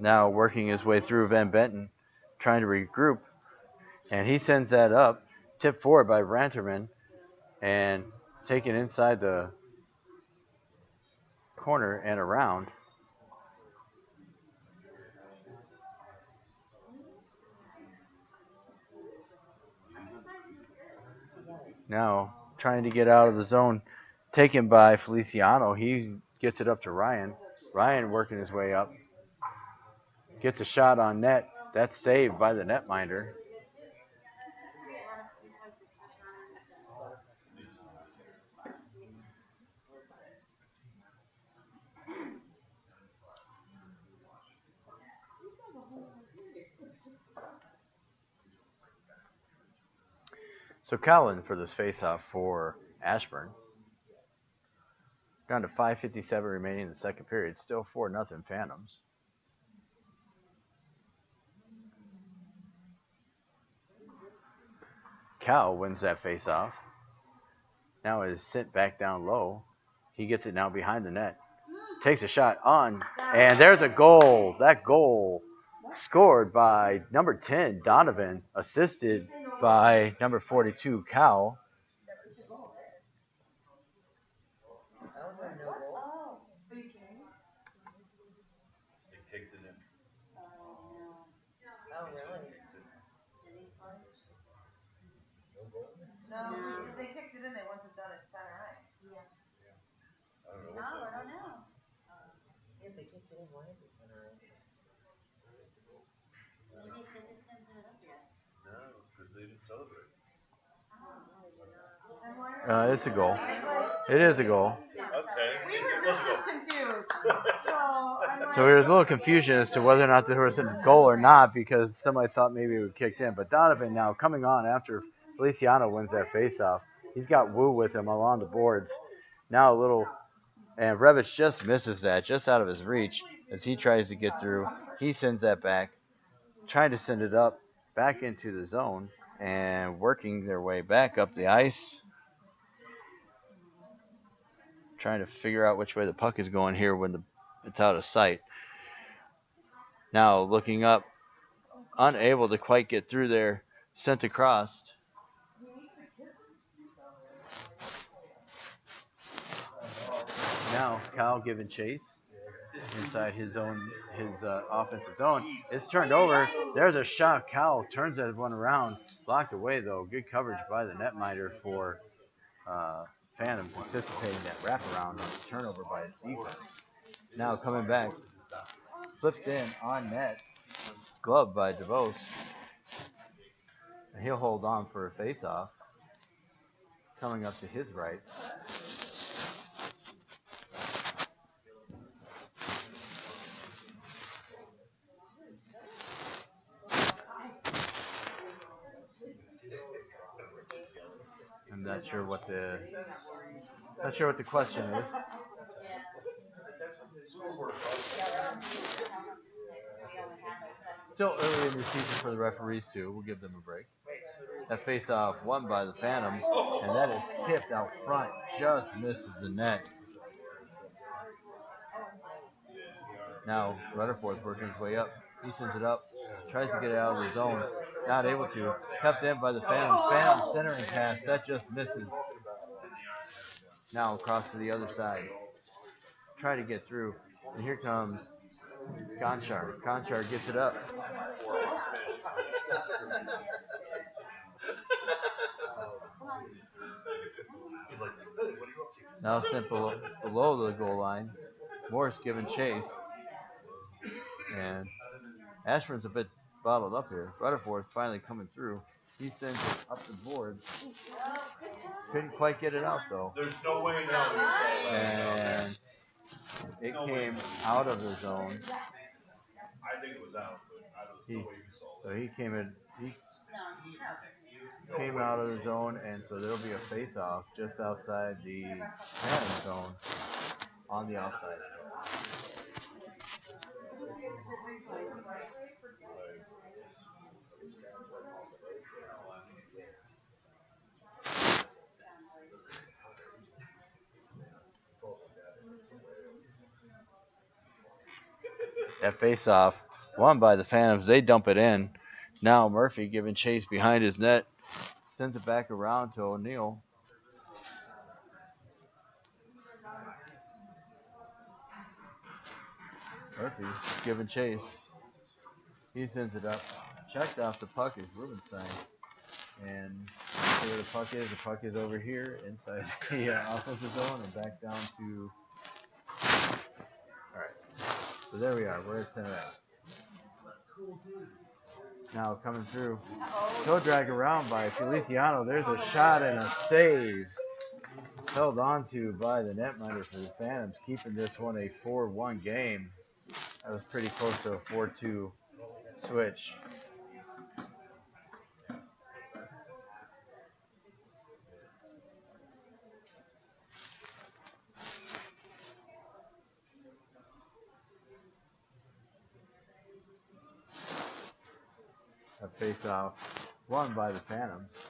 Now working his way through Van Benton, trying to regroup, and he sends that up, tipped forward by Ranterman, and taken inside the corner and around. Now trying to get out of the zone, taken by Feliciano. He gets it up to Ryan. Ryan working his way up. Gets a shot on net. That's saved by the netminder. So Callan for this faceoff for Ashburn. Down to 5:57 remaining in the second period. Still 4-0 Phantoms. Cal wins that faceoff. Now is sent back down low. He gets it now behind the net. Takes a shot on, and there's a goal. That goal scored by number 10, Donovan, assisted by number 42, Cal. No, if they kicked it in, they wouldn't have done it center ice. Yeah. I don't know. If they kicked it in, why is it center ice? Maybe they just didn't put it up yet. No, because they didn't celebrate. It's a goal. It is a goal. Okay. We were just as confused. So there was a little confusion as to whether or not there was a goal or not because somebody thought maybe it would kicked in. But Donovan now coming on after Feliciano wins that faceoff. He's got Wu with him along the boards. Now a little, and Revich just misses that, just out of his reach as he tries to get through. He sends that back, trying to send it up back into the zone and working their way back up the ice. Trying to figure out which way the puck is going here when it's out of sight. Now looking up, unable to quite get through there, sent across. Now Cal giving chase inside his offensive zone. It's turned over. There's a shot. Cal turns that one around. Blocked away though. Good coverage by the netminder for Phantoms, anticipating that wraparound on the turnover by his defense. Now coming back, flipped in on net, gloved by DeVos. And he'll hold on for a face-off. Coming up to his right. I'm not sure what the question is. Still early in the season for the referees too. We'll give them a break. That face-off won by the Phantoms, and that is tipped out front. Just misses the net. Now Rutherford's working his way up. He sends it up. Tries to get it out of the zone. Not able to. Kept in by the Phantoms. Phantoms centering pass. That just misses. Now across to the other side. Try to get through. And here comes Gonchar. Gonchar gets it up. Now sent below the goal line. Morris giving chase. And Ashburn's a bit bottled up here. Rutherford finally coming through. He sends it up the board. Couldn't quite get it out though. There's no way now. And it came out of the zone. I think it was out, but I don't know what you saw. So he came in. He came out of the zone, and so there'll be a face-off just outside the Phantom zone on the outside. That face-off won by the Phantoms. They dump it in. Now Murphy giving chase behind his net. Sends it back around to O'Neill. Murphy giving chase. He sends it up. Checked off the puck is Rubenstein. And see where the puck is. The puck is over here inside the offensive zone and back down to. All right. So there we are. We're at center ice. Now coming through. Toe drag around by Feliciano. There's a shot and a save. Held on to by the netminder for the Phantoms, keeping this one a 4-1 game. That was pretty close to a 4-2 switch. A face-off won by the Phantoms.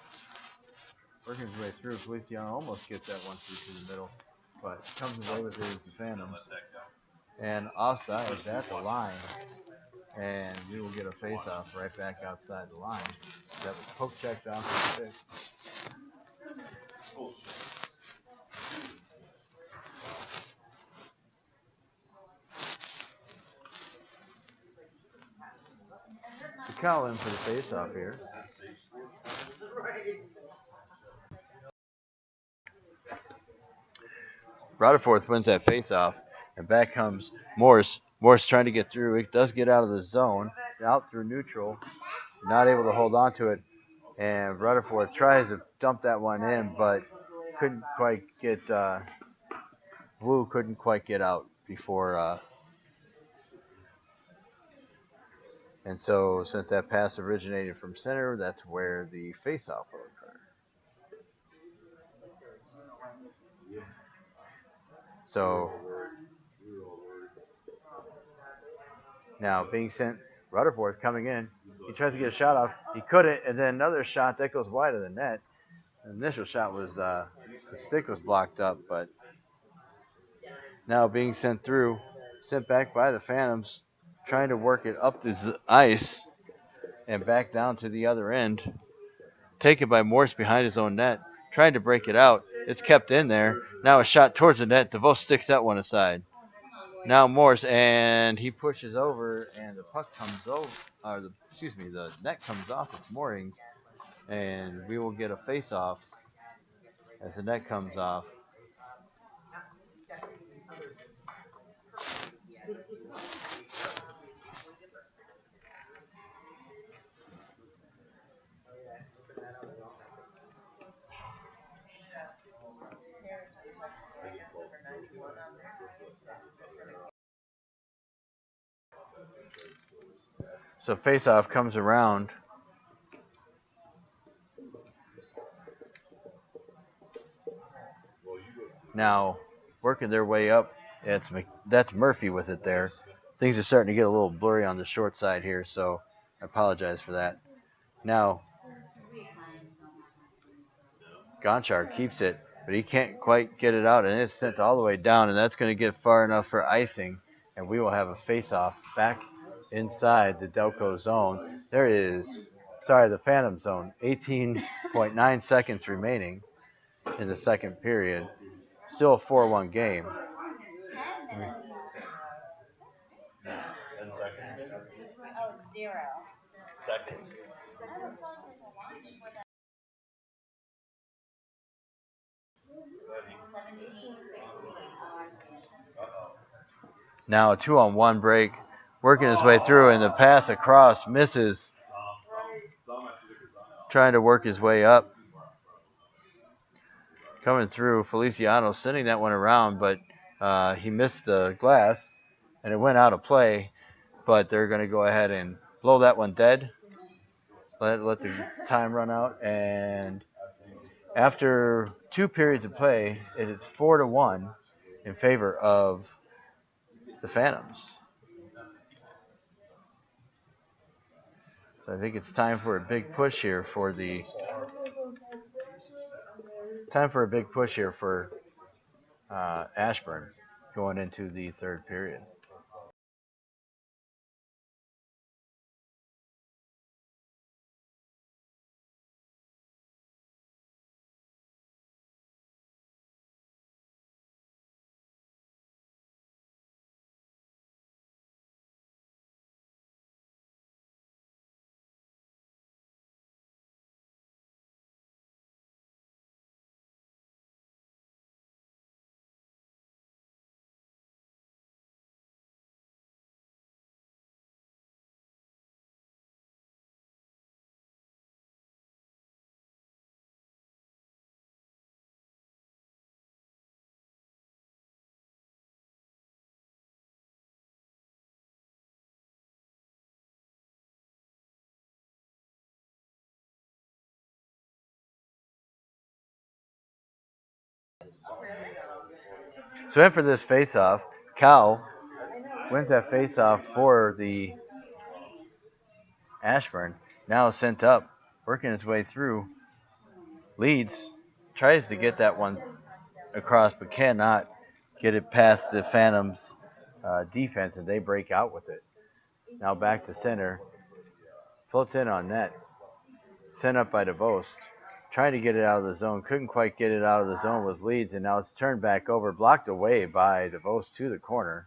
Working his way through, Feliciano almost gets that one through to the middle, but comes away with it as the Phantoms. And offside is at the line, and we will get a face-off right back outside the line. That was poke checked off the stick. Cal in for the face-off here. Rutherford wins that face-off, and back comes Morse. Morse trying to get through. He does get out of the zone, out through neutral, not able to hold on to it. And Rutherford tries to dump that one in, but couldn't quite get. Wu couldn't quite get out before. And so, since that pass originated from center, that's where the face-off will occur. So, now being sent, Rutherford coming in. He tries to get a shot off. He couldn't, and then another shot that goes wide of the net. The initial shot was, the stick was blocked up, but now being sent through, sent back by the Phantoms, trying to work it up the ice and back down to the other end. Taken by Morse behind his own net, trying to break it out. It's kept in there. Now a shot towards the net. DeVos sticks that one aside. Now Morse, and he pushes over, and the puck comes over, or the net comes off its moorings, and we will get a face-off as the net comes off. So face-off comes around. Now working their way up. That's Murphy with it there. Things are starting to get a little blurry on the short side here, so I apologize for that. Now Gonchar keeps it, but he can't quite get it out, and it's sent all the way down, and that's going to get far enough for icing, and we will have a face-off back inside the Delco zone. The Phantom zone. 18.9 seconds remaining in the second period. Still a 4-1 game. Oh, 0 seconds. Now a 2-on-1 break, working his way through, and the pass across misses. Trying to work his way up. Coming through, Feliciano sending that one around, but he missed the glass, and it went out of play. But they're going to go ahead and blow that one dead. Let the time run out, and after 2 periods of play, it is 4-1 in favor of the Phantoms. So I think it's time for a big push here for Ashburn going into the third period. So in for this face-off, Cal wins that face-off for the Ashburn. Now sent up, working his way through. Leads, tries to get that one across, but cannot get it past the Phantoms' defense, and they break out with it. Now back to center. Floats in on net. Sent up by DeVos. Trying to get it out of the zone. Couldn't quite get it out of the zone with Leeds, and now it's turned back over. Blocked away by DeVos to the corner.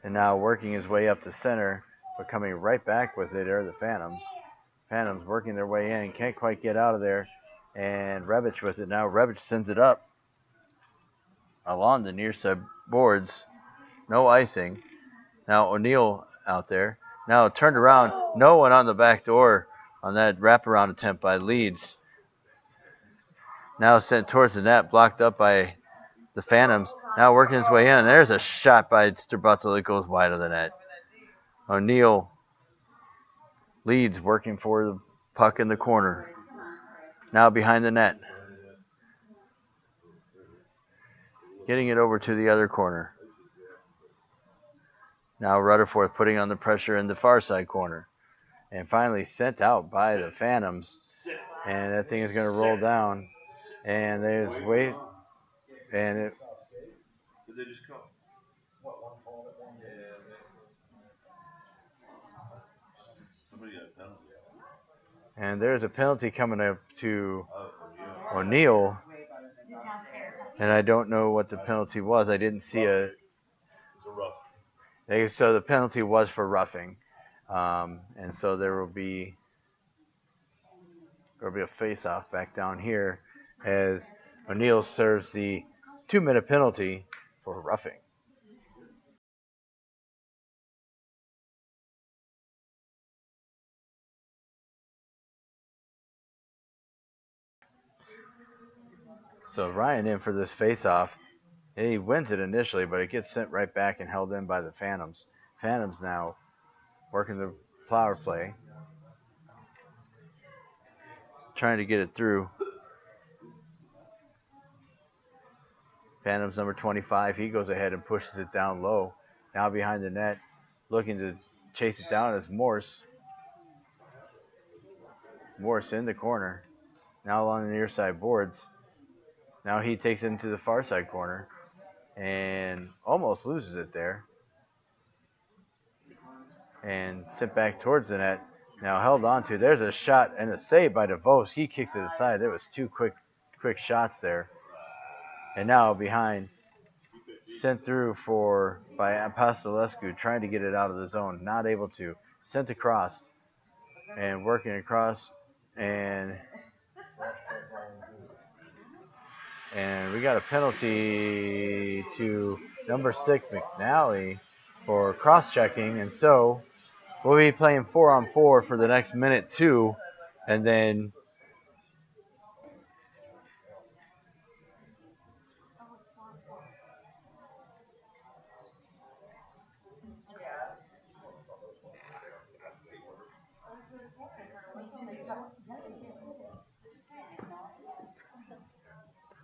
And now working his way up to center, but coming right back with it are the Phantoms. Phantoms working their way in. Can't quite get out of there. And Rebic with it now. Rebic sends it up along the near side boards. No icing. Now O'Neal out there. Now turned around. No one on the back door on that wraparound attempt by Leeds. Now sent towards the net. Blocked up by the Phantoms. Now working his way in. And there's a shot by Strabutzel that goes wide of the net. O'Neal Leeds working for the puck in the corner. Now behind the net. Getting it over to the other corner. Now Rutherford putting on the pressure in the far side corner. And finally sent out by the Phantoms. And that thing is going to roll down. And there's wait. And it. Did they just come? Somebody got a penalty. And there's a penalty coming up to O'Neal. And I don't know what the penalty was. I didn't see a. It's a rough. So the penalty was for roughing. And so there will be a face-off back down here as O'Neal serves the 2-minute penalty for roughing. So Ryan in for this face-off. He wins it initially, but it gets sent right back and held in by the Phantoms. Phantoms now working the power play. Trying to get it through. Phantoms number 25. He goes ahead and pushes it down low. Now behind the net. Looking to chase it down is Morse. Morse in the corner. Now along the near side boards. Now he takes it into the far side corner. And almost loses it there. And sent back towards the net. Now held on to. There's a shot and a save by DeVos. He kicks it aside. There was two quick shots there. And now behind. Sent through by Apostolescu. Trying to get it out of the zone. Not able to. Sent across. And working across. And we got a penalty to number 6, McNally, for cross-checking. And so we'll be playing 4-on-4 for the next minute, 2. And then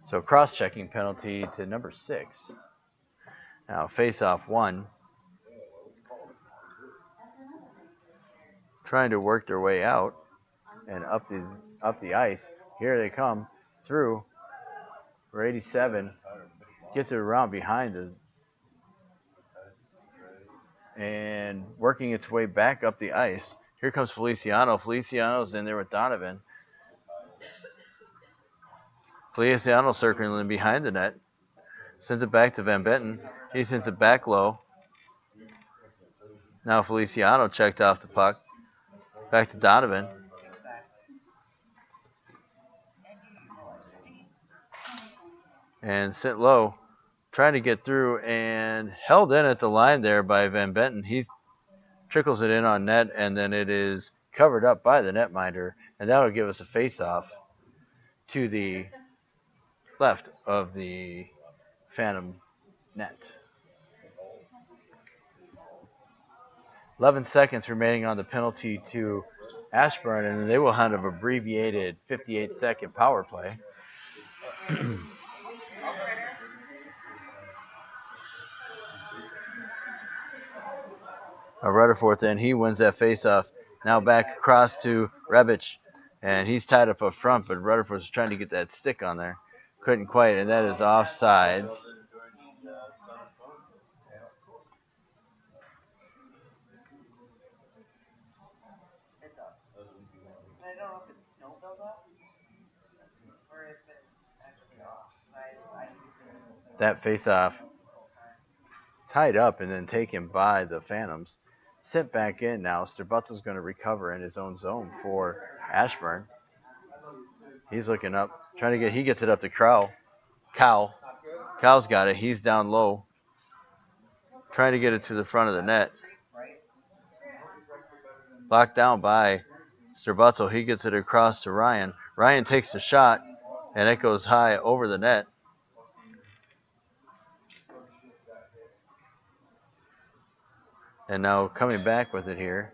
so cross-checking penalty to number 6. Now face-off 1. Trying to work their way out and up the ice. Here they come through. For 87. Gets it around behind and working its way back up the ice. Here comes Feliciano. Feliciano's in there with Donovan. Feliciano circling behind the net. Sends it back to Van Benton. He sends it back low. Now Feliciano checked off the puck. Back to Donovan. And sent low. Trying to get through and held in at the line there by Van Benton. He trickles it in on net, and then it is covered up by the netminder. And that will give us a face-off to the left of the Phantom net. 11 seconds remaining on the penalty to Ashburn, and they will have an abbreviated 58-second power play. Rutherford in, he wins that face-off. Now back across to Rebic, and he's tied up front, but Rutherford's trying to get that stick on there. Couldn't quite, and that is offsides. I don't know if it's snow buildup or if it's actually off. That face-off tied up and then taken by the Phantoms. Sent back in now. Strabutzel's going to recover in his own zone for Ashburn. He's looking up, trying to get, he gets it up to Cal. Cal's got it. He's down low, trying to get it to the front of the net. Blocked down by Strabutzel. He gets it across to Ryan. Ryan takes the shot, and it goes high over the net. And now coming back with it here.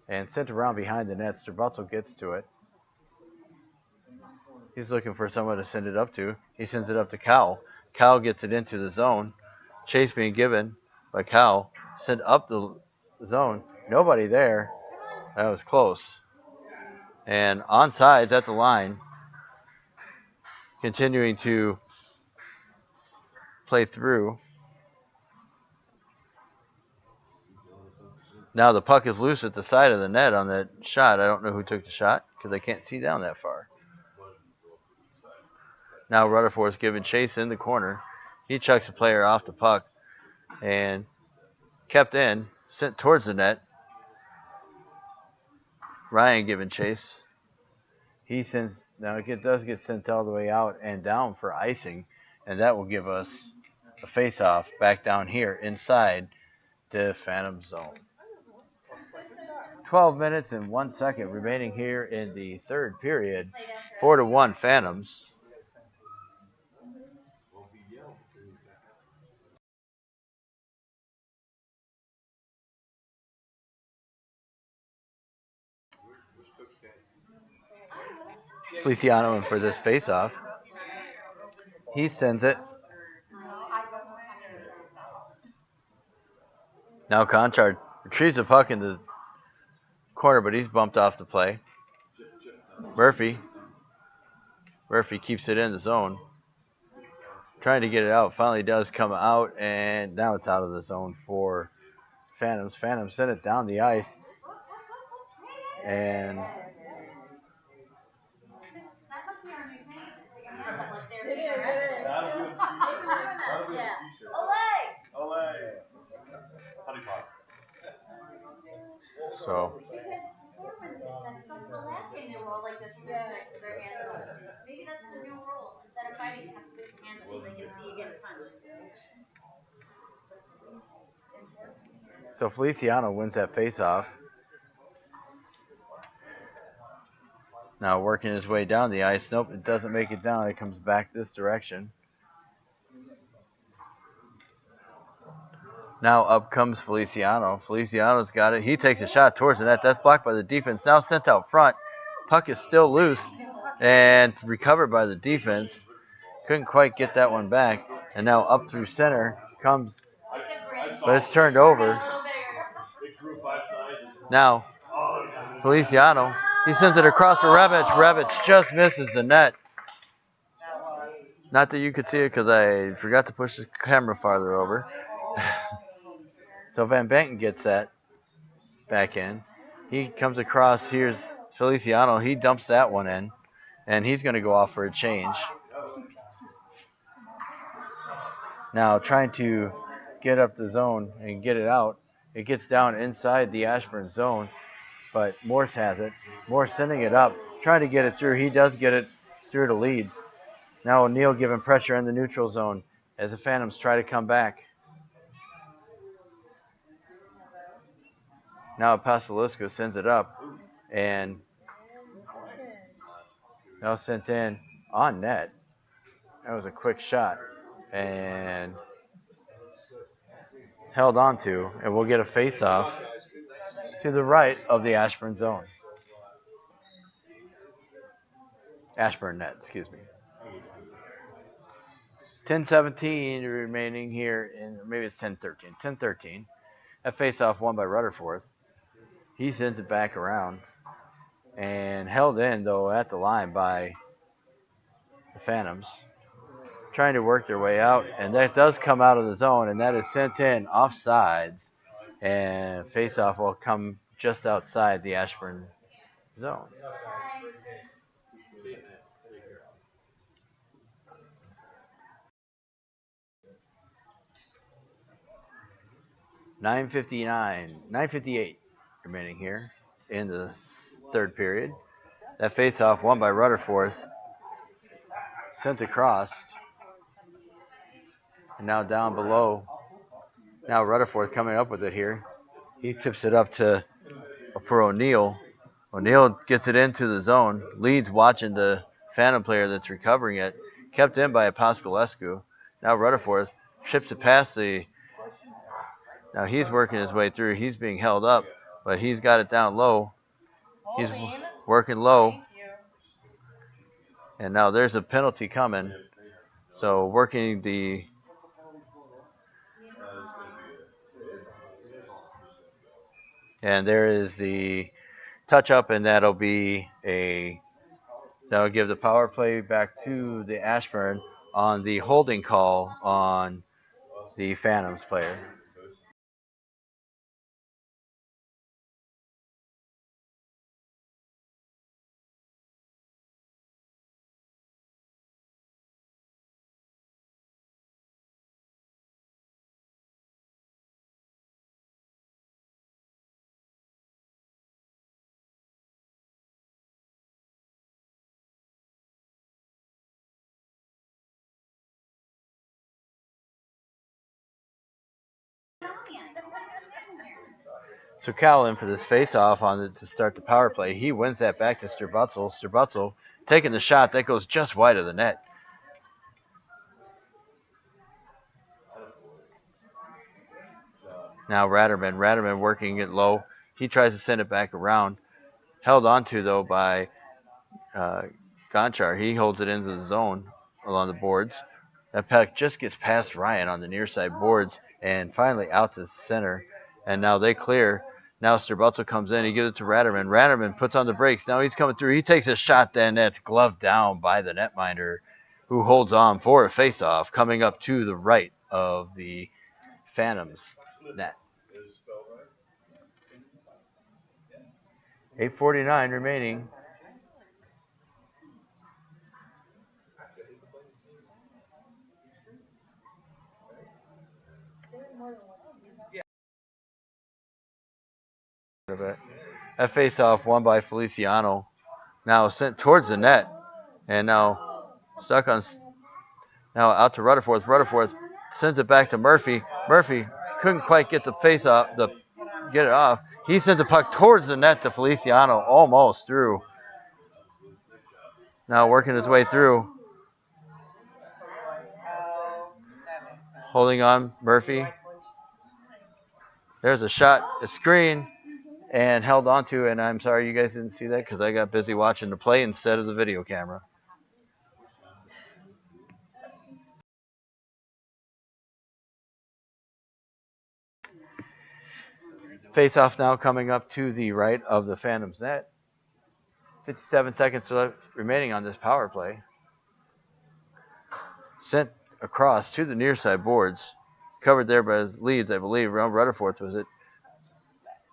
And sent around behind the net. Strabutzel gets to it. He's looking for someone to send it up to. He sends it up to Cal. Cal gets it into the zone. Chase being given by Cal. Sent up the zone. Nobody there. That was close. And onside at the line. Continuing to play through. Now the puck is loose at the side of the net on that shot. I don't know who took the shot because I can't see down that far. Now Rutherford's giving chase in the corner. He chucks a player off the puck and kept in, sent towards the net. Ryan giving chase. He sends, now it does get sent all the way out and down for icing, and that will give us a face-off back down here inside the Phantom zone. 12 minutes and 1 second remaining here in the third period. 4-1 Phantoms. Feliciano in for this face-off. He sends it. Now Conchard retrieves the puck in the corner, but he's bumped off the play. Murphy keeps it in the zone. Trying to get it out. Finally does come out, and now it's out of the zone for Phantoms. Phantoms sent it down the ice. And so Maybe that's the new rule. Instead of fighting, you have to put your hands up so they can see you get punched. So Feliciano wins that face-off. Now working his way down the ice. Nope, it doesn't make it down. It comes back this direction. Now up comes Feliciano. Feliciano's got it. He takes a shot towards the net. That's blocked by the defense. Now sent out front. Puck is still loose and recovered by the defense. Couldn't quite get that one back. And now up through center comes, but it's turned over. Now Feliciano, he sends it across for Rebic. Rebic just misses the net. Not that you could see it because I forgot to push the camera farther over. So Van Banken gets that back in. He comes across. Here's Feliciano. He dumps that one in, and he's going to go off for a change. Now trying to get up the zone and get it out. It gets down inside the Ashburn zone, but Morse has it. Morse sending it up, trying to get it through. He does get it through to Leeds. Now O'Neill giving pressure in the neutral zone as the Phantoms try to come back. Now Pasalisko sends it up, and now sent in on net. That was a quick shot, and held on to, and we'll get a face-off to the right of the Ashburn zone. Ashburn net, excuse me. 10:17 remaining here, in maybe it's 10:13. 10:13. That face-off won by Rutherford. He sends it back around and held in, though, at the line by the Phantoms, trying to work their way out, and that does come out of the zone, and that is sent in offsides, and face-off will come just outside the Ashburn zone. $9:58 remaining here in the third period. That face-off won by Rutherford, sent across, and now down below. Now Rutherford coming up with it here. He tips it up for O'Neill. O'Neill gets it into the zone. Leeds watching the Phantom player that's recovering it. Kept in by Apostolescu. Now Rutherford chips it past the. Now he's working his way through. He's being held up, but he's got it down low. He's working low. And now there's a penalty coming. So working the. And there is the touch up, and that'll give the power play back to the Ashburn on the holding call on the Phantoms player. So Callan for this face-off to start the power play. He wins that back to Sterbutzel. Sterbutzel taking the shot. That goes just wide of the net. Now Ratterman. Ratterman working it low. He tries to send it back around. Held onto, though, by Gonchar. He holds it into the zone along the boards. That puck just gets past Ryan on the near side boards and finally out to center. And now they clear. Now Sterbutzel comes in. He gives it to Ratterman. Ratterman puts on the brakes. Now he's coming through. He takes a shot, then that's gloved down by the netminder, who holds on for a face-off coming up to the right of the Phantoms net. 8:49 remaining. That face-off won by Feliciano. Now sent towards the net, and now stuck on. Now out to Rutherford. Rutherford sends it back to Murphy. Murphy couldn't quite get the face-off, get it off. He sends a puck towards the net to Feliciano, almost through. Now working his way through. Holding on, Murphy. There's a shot, a screen, and held onto, and I'm sorry you guys didn't see that because I got busy watching the play instead of the video camera. Face-off now coming up to the right of the Phantoms net. 57 seconds left remaining on this power play. Sent across to the near side boards. Covered there by Leeds, I believe. Around Rutherford was it.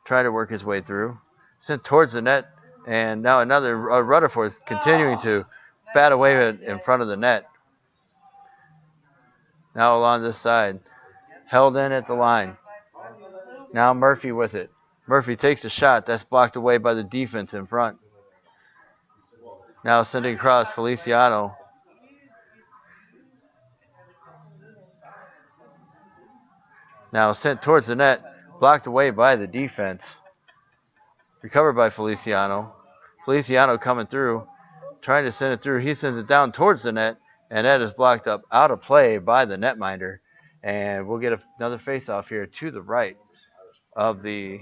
Trying to work his way through. Sent towards the net. And now another Rutherford continuing to bat away in front of the net. Now along this side. Held in at the line. Now Murphy with it. Murphy takes a shot. That's blocked away by the defense in front. Now sending across Feliciano. Now sent towards the net. Blocked away by the defense. Recovered by Feliciano. Feliciano coming through. Trying to send it through. He sends it down towards the net. And that is blocked up out of play by the netminder. And we'll get another face-off here to the right of the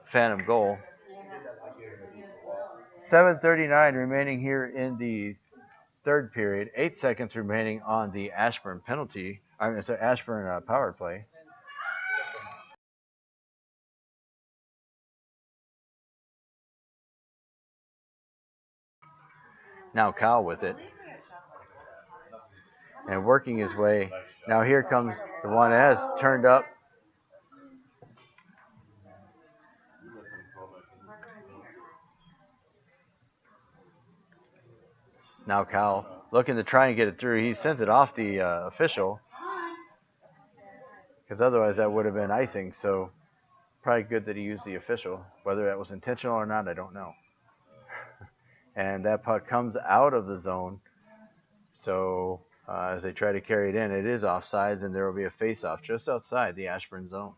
Phantom goal. 7:39 remaining here in the third period. 8 seconds remaining on the Ashburn penalty. I mean, it's an Ashburn power play. Now Kyle with it. And working his way. Now here comes the one that has turned up. Now Kyle looking to try and get it through. He sends it off the official. Because otherwise that would have been icing. So probably good that he used the official. Whether that was intentional or not, I don't know. And that puck comes out of the zone. So as they try to carry it in, it is offsides, and there will be a face-off just outside the Ashburn zone.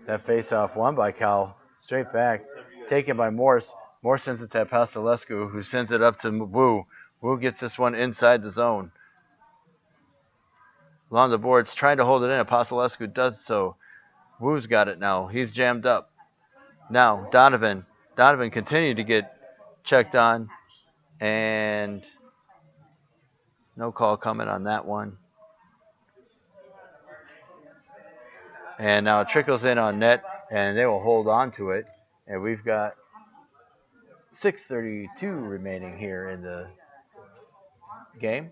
That face-off won by Cal, straight back, taken by Morse. Morse sends it to Pastelescu, who sends it up to Wu. Wu gets this one inside the zone. Along the boards, trying to hold it in. Pastelescu does so. Wu's got it now. He's jammed up. Now, Donovan. Donovan continued to get checked on. And no call coming on that one. And now it trickles in on net, and they will hold on to it. And we've got 6:32 remaining here in the game.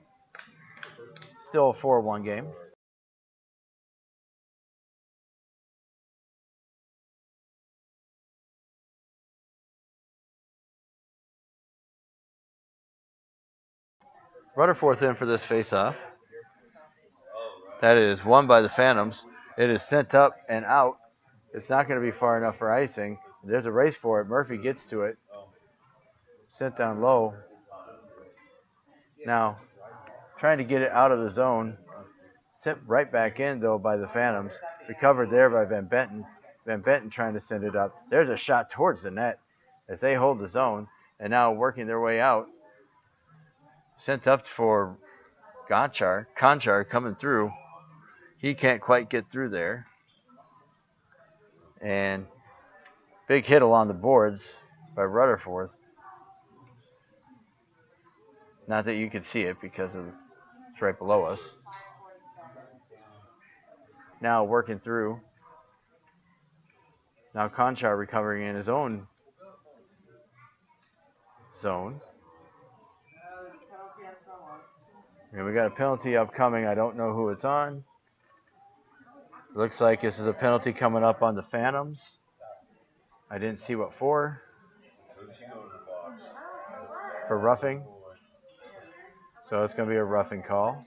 Still a 4-1 game. Rutherford in for this face-off. That is won by the Phantoms. It is sent up and out. It's not going to be far enough for icing. There's a race for it. Murphy gets to it. Sent down low. Now, trying to get it out of the zone. Sent right back in, though, by the Phantoms. Recovered there by Van Benton. Van Benton trying to send it up. There's a shot towards the net as they hold the zone. And now working their way out. Sent up for Conchar. Conchar coming through. He can't quite get through there. And big hit along the boards by Rutherford. Not that you can see it because it's right below us. Now working through. Now Conchar recovering in his own zone. And we got a penalty upcoming. I don't know who it's on. Looks like this is a penalty coming up on the Phantoms. I didn't see what for. For roughing. So it's going to be a roughing call.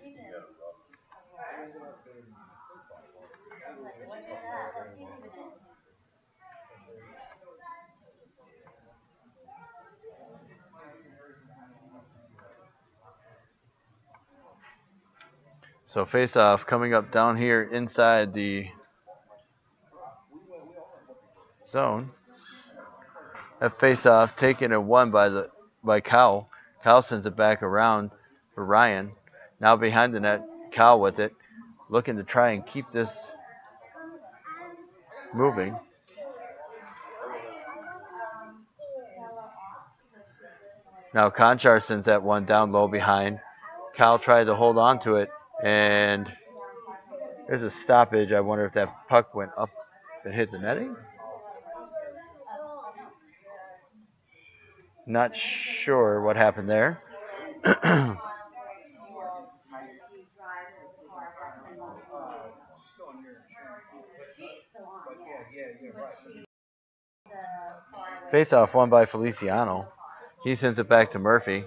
So face-off coming up down here inside the zone. That face-off taken and won by Kyle. Kyle sends it back around for Ryan. Now behind the net, Kyle with it, looking to try and keep this moving. Now Conchar sends that one down low behind. Kyle tried to hold on to it, and there's a stoppage. I wonder if that puck went up and hit the netting. Not sure what happened there. Face-off won by Feliciano. He sends it back to Murphy.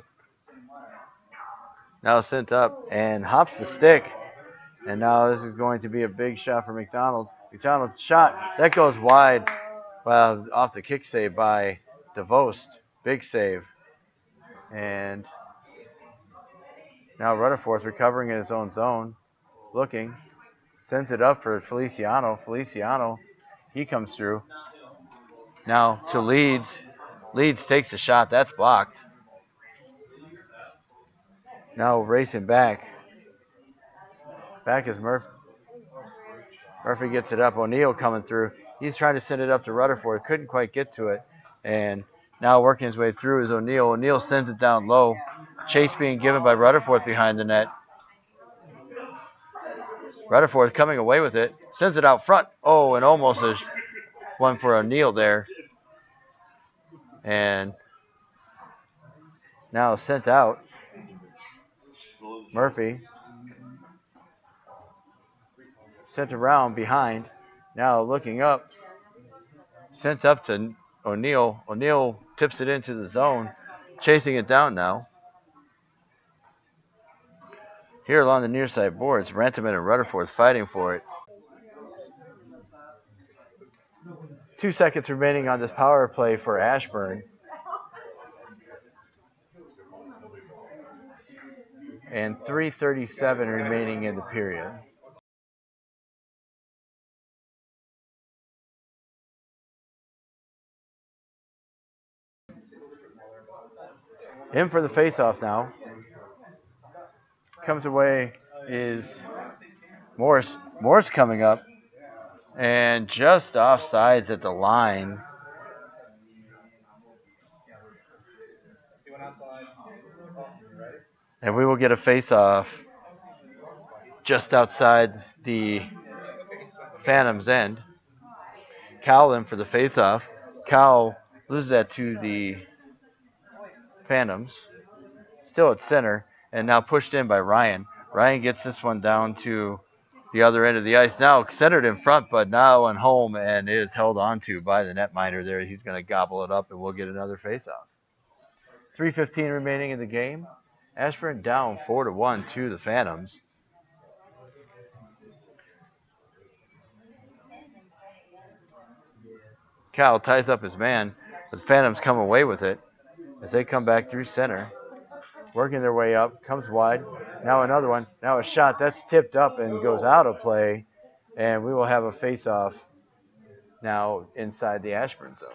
Now sent up and hops the stick. And now this is going to be a big shot for McDonald. McDonald's shot. That goes wide. Well, off the kick save by DeVost. Big save. And now Rutherford recovering in his own zone. Looking. Sends it up for Feliciano. Feliciano, he comes through. Now to Leeds. Leeds takes the shot. That's blocked. Now racing back. Back is Murphy. Murphy gets it up. O'Neal coming through. He's trying to send it up to Rutherford. Couldn't quite get to it. And now working his way through is O'Neal. O'Neal sends it down low. Chase being given by Rutherford behind the net. Rutherford coming away with it. Sends it out front. Oh, and almost a one for O'Neal there. And now sent out. Murphy sent around behind. Now looking up. Sent up to O'Neal. O'Neal tips it into the zone. Chasing it down now. Here along the near side boards, Rantaman and Rutherford fighting for it. 2 seconds remaining on this power play for Ashburn. And 3:37 remaining in the period. In for the faceoff now. Comes away is Morris. Morris coming up. And just offsides at the line. And we will get a faceoff just outside the Phantom's end. Cal in for the faceoff. Cal loses that to the Phantoms. Still at center, and now pushed in by Ryan. Ryan gets this one down to the other end of the ice. Now centered in front, but now on home, and is held on to by the netminder there. He's going to gobble it up, and we'll get another faceoff. 3:15 remaining in the game. Ashburn down 4-1 to the Phantoms. Cal ties up his man, but the Phantoms come away with it as they come back through center. Working their way up, comes wide. Now another one. Now a shot that's tipped up and goes out of play. And we will have a face-off now inside the Ashburn zone.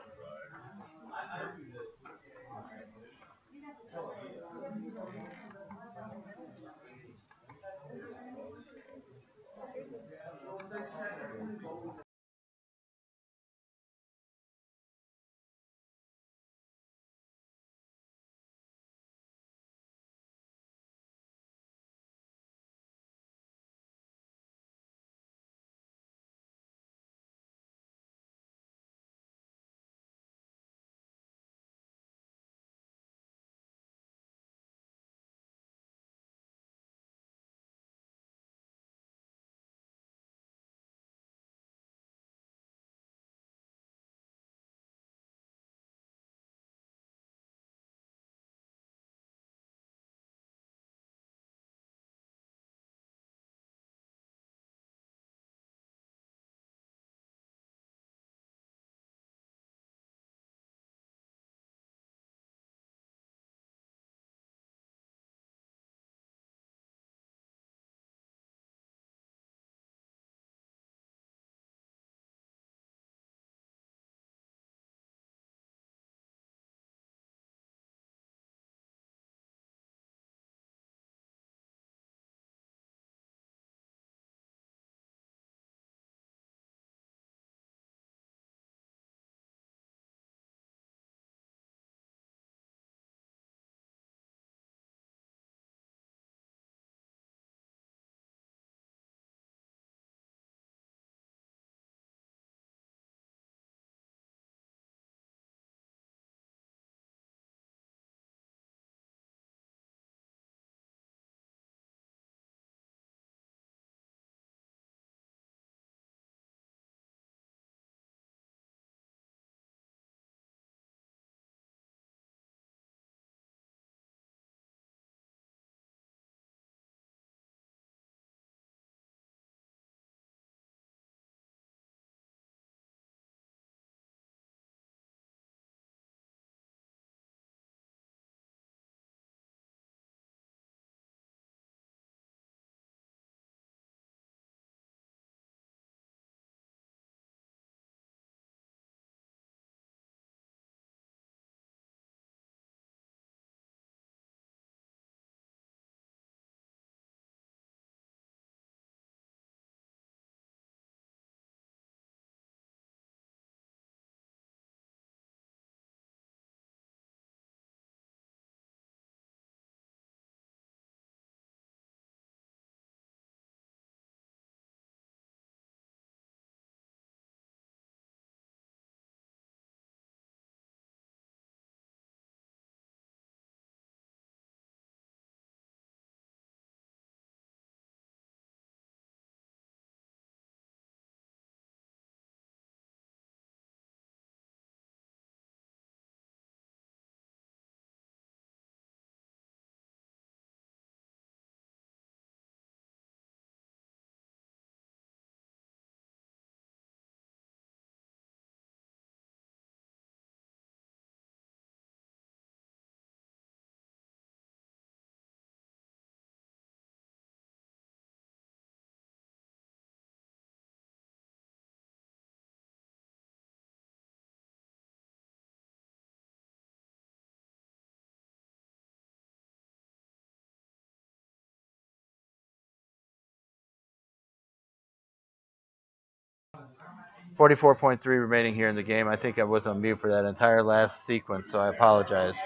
44.3 remaining here in the game. I think I was on mute for that entire last sequence, so I apologize.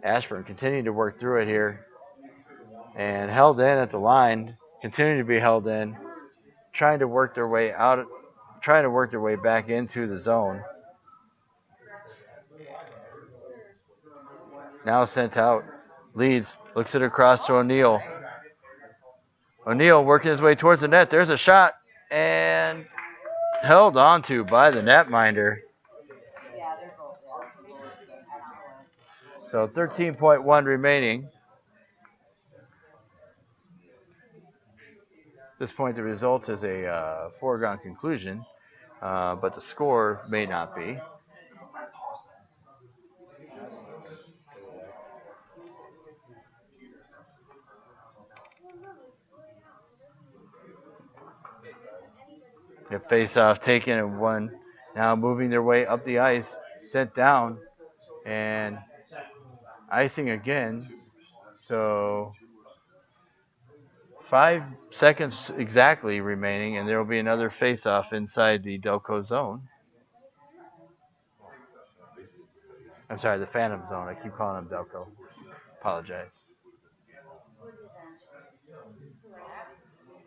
Ashburn continuing to work through it here and held in at the line, continuing to be held in, trying to work their way out, trying to work their way back into the zone. Now sent out. Leads, looks it across to O'Neal. O'Neal working his way towards the net. There's a shot and held onto by the netminder. So 13.1 remaining. At this point, the result is a foregone conclusion, but the score may not be. The face-off taken and won. Now moving their way up the ice, sent down, and icing again. So 5 seconds exactly remaining, and there will be another face-off inside the Delco zone. I'm sorry, the Phantom zone. I keep calling them Delco. Apologize.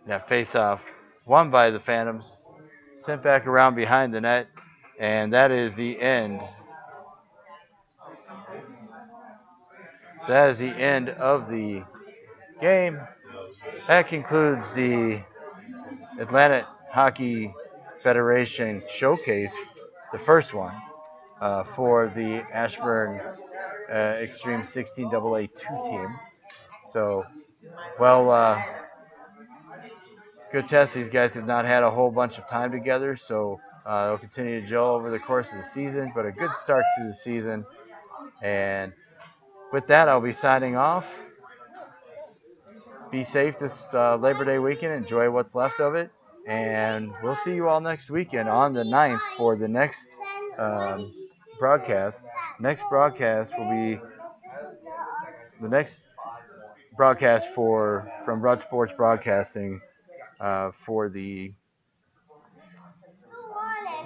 That face-off won by the Phantoms. Sent back around behind the net, and that is the end. So that is the end of the game. That concludes the Atlantic Hockey Federation Showcase, the first one, for the Ashburn Xtreme 16AA2 team. So, well, good test. These guys have not had a whole bunch of time together, so they'll continue to gel over the course of the season, but a good start to the season. And with that, I'll be signing off. Be safe this Labor Day weekend. Enjoy what's left of it. And we'll see you all next weekend on the 9th for the next broadcast. Next broadcast will be the next broadcast from Rudd Sports Broadcasting for the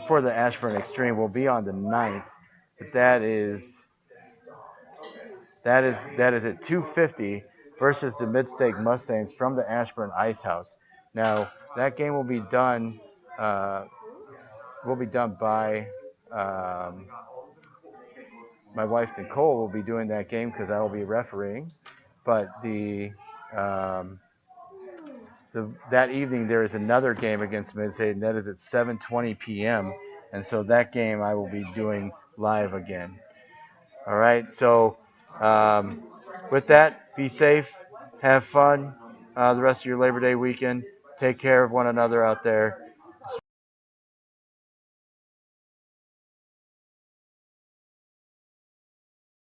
Ashburn Xtreme will be on the 9th. But that is at 2:50 versus the Mid-State Mustangs from the Ashburn Ice House. Now that game will be done by my wife Nicole will be doing that game because I will be refereeing. But that evening there is another game against Mid-State, and that is at 7:20 p.m. And so that game I will be doing live again. All right. So with that, be safe, have fun the rest of your Labor Day weekend. Take care of one another out there.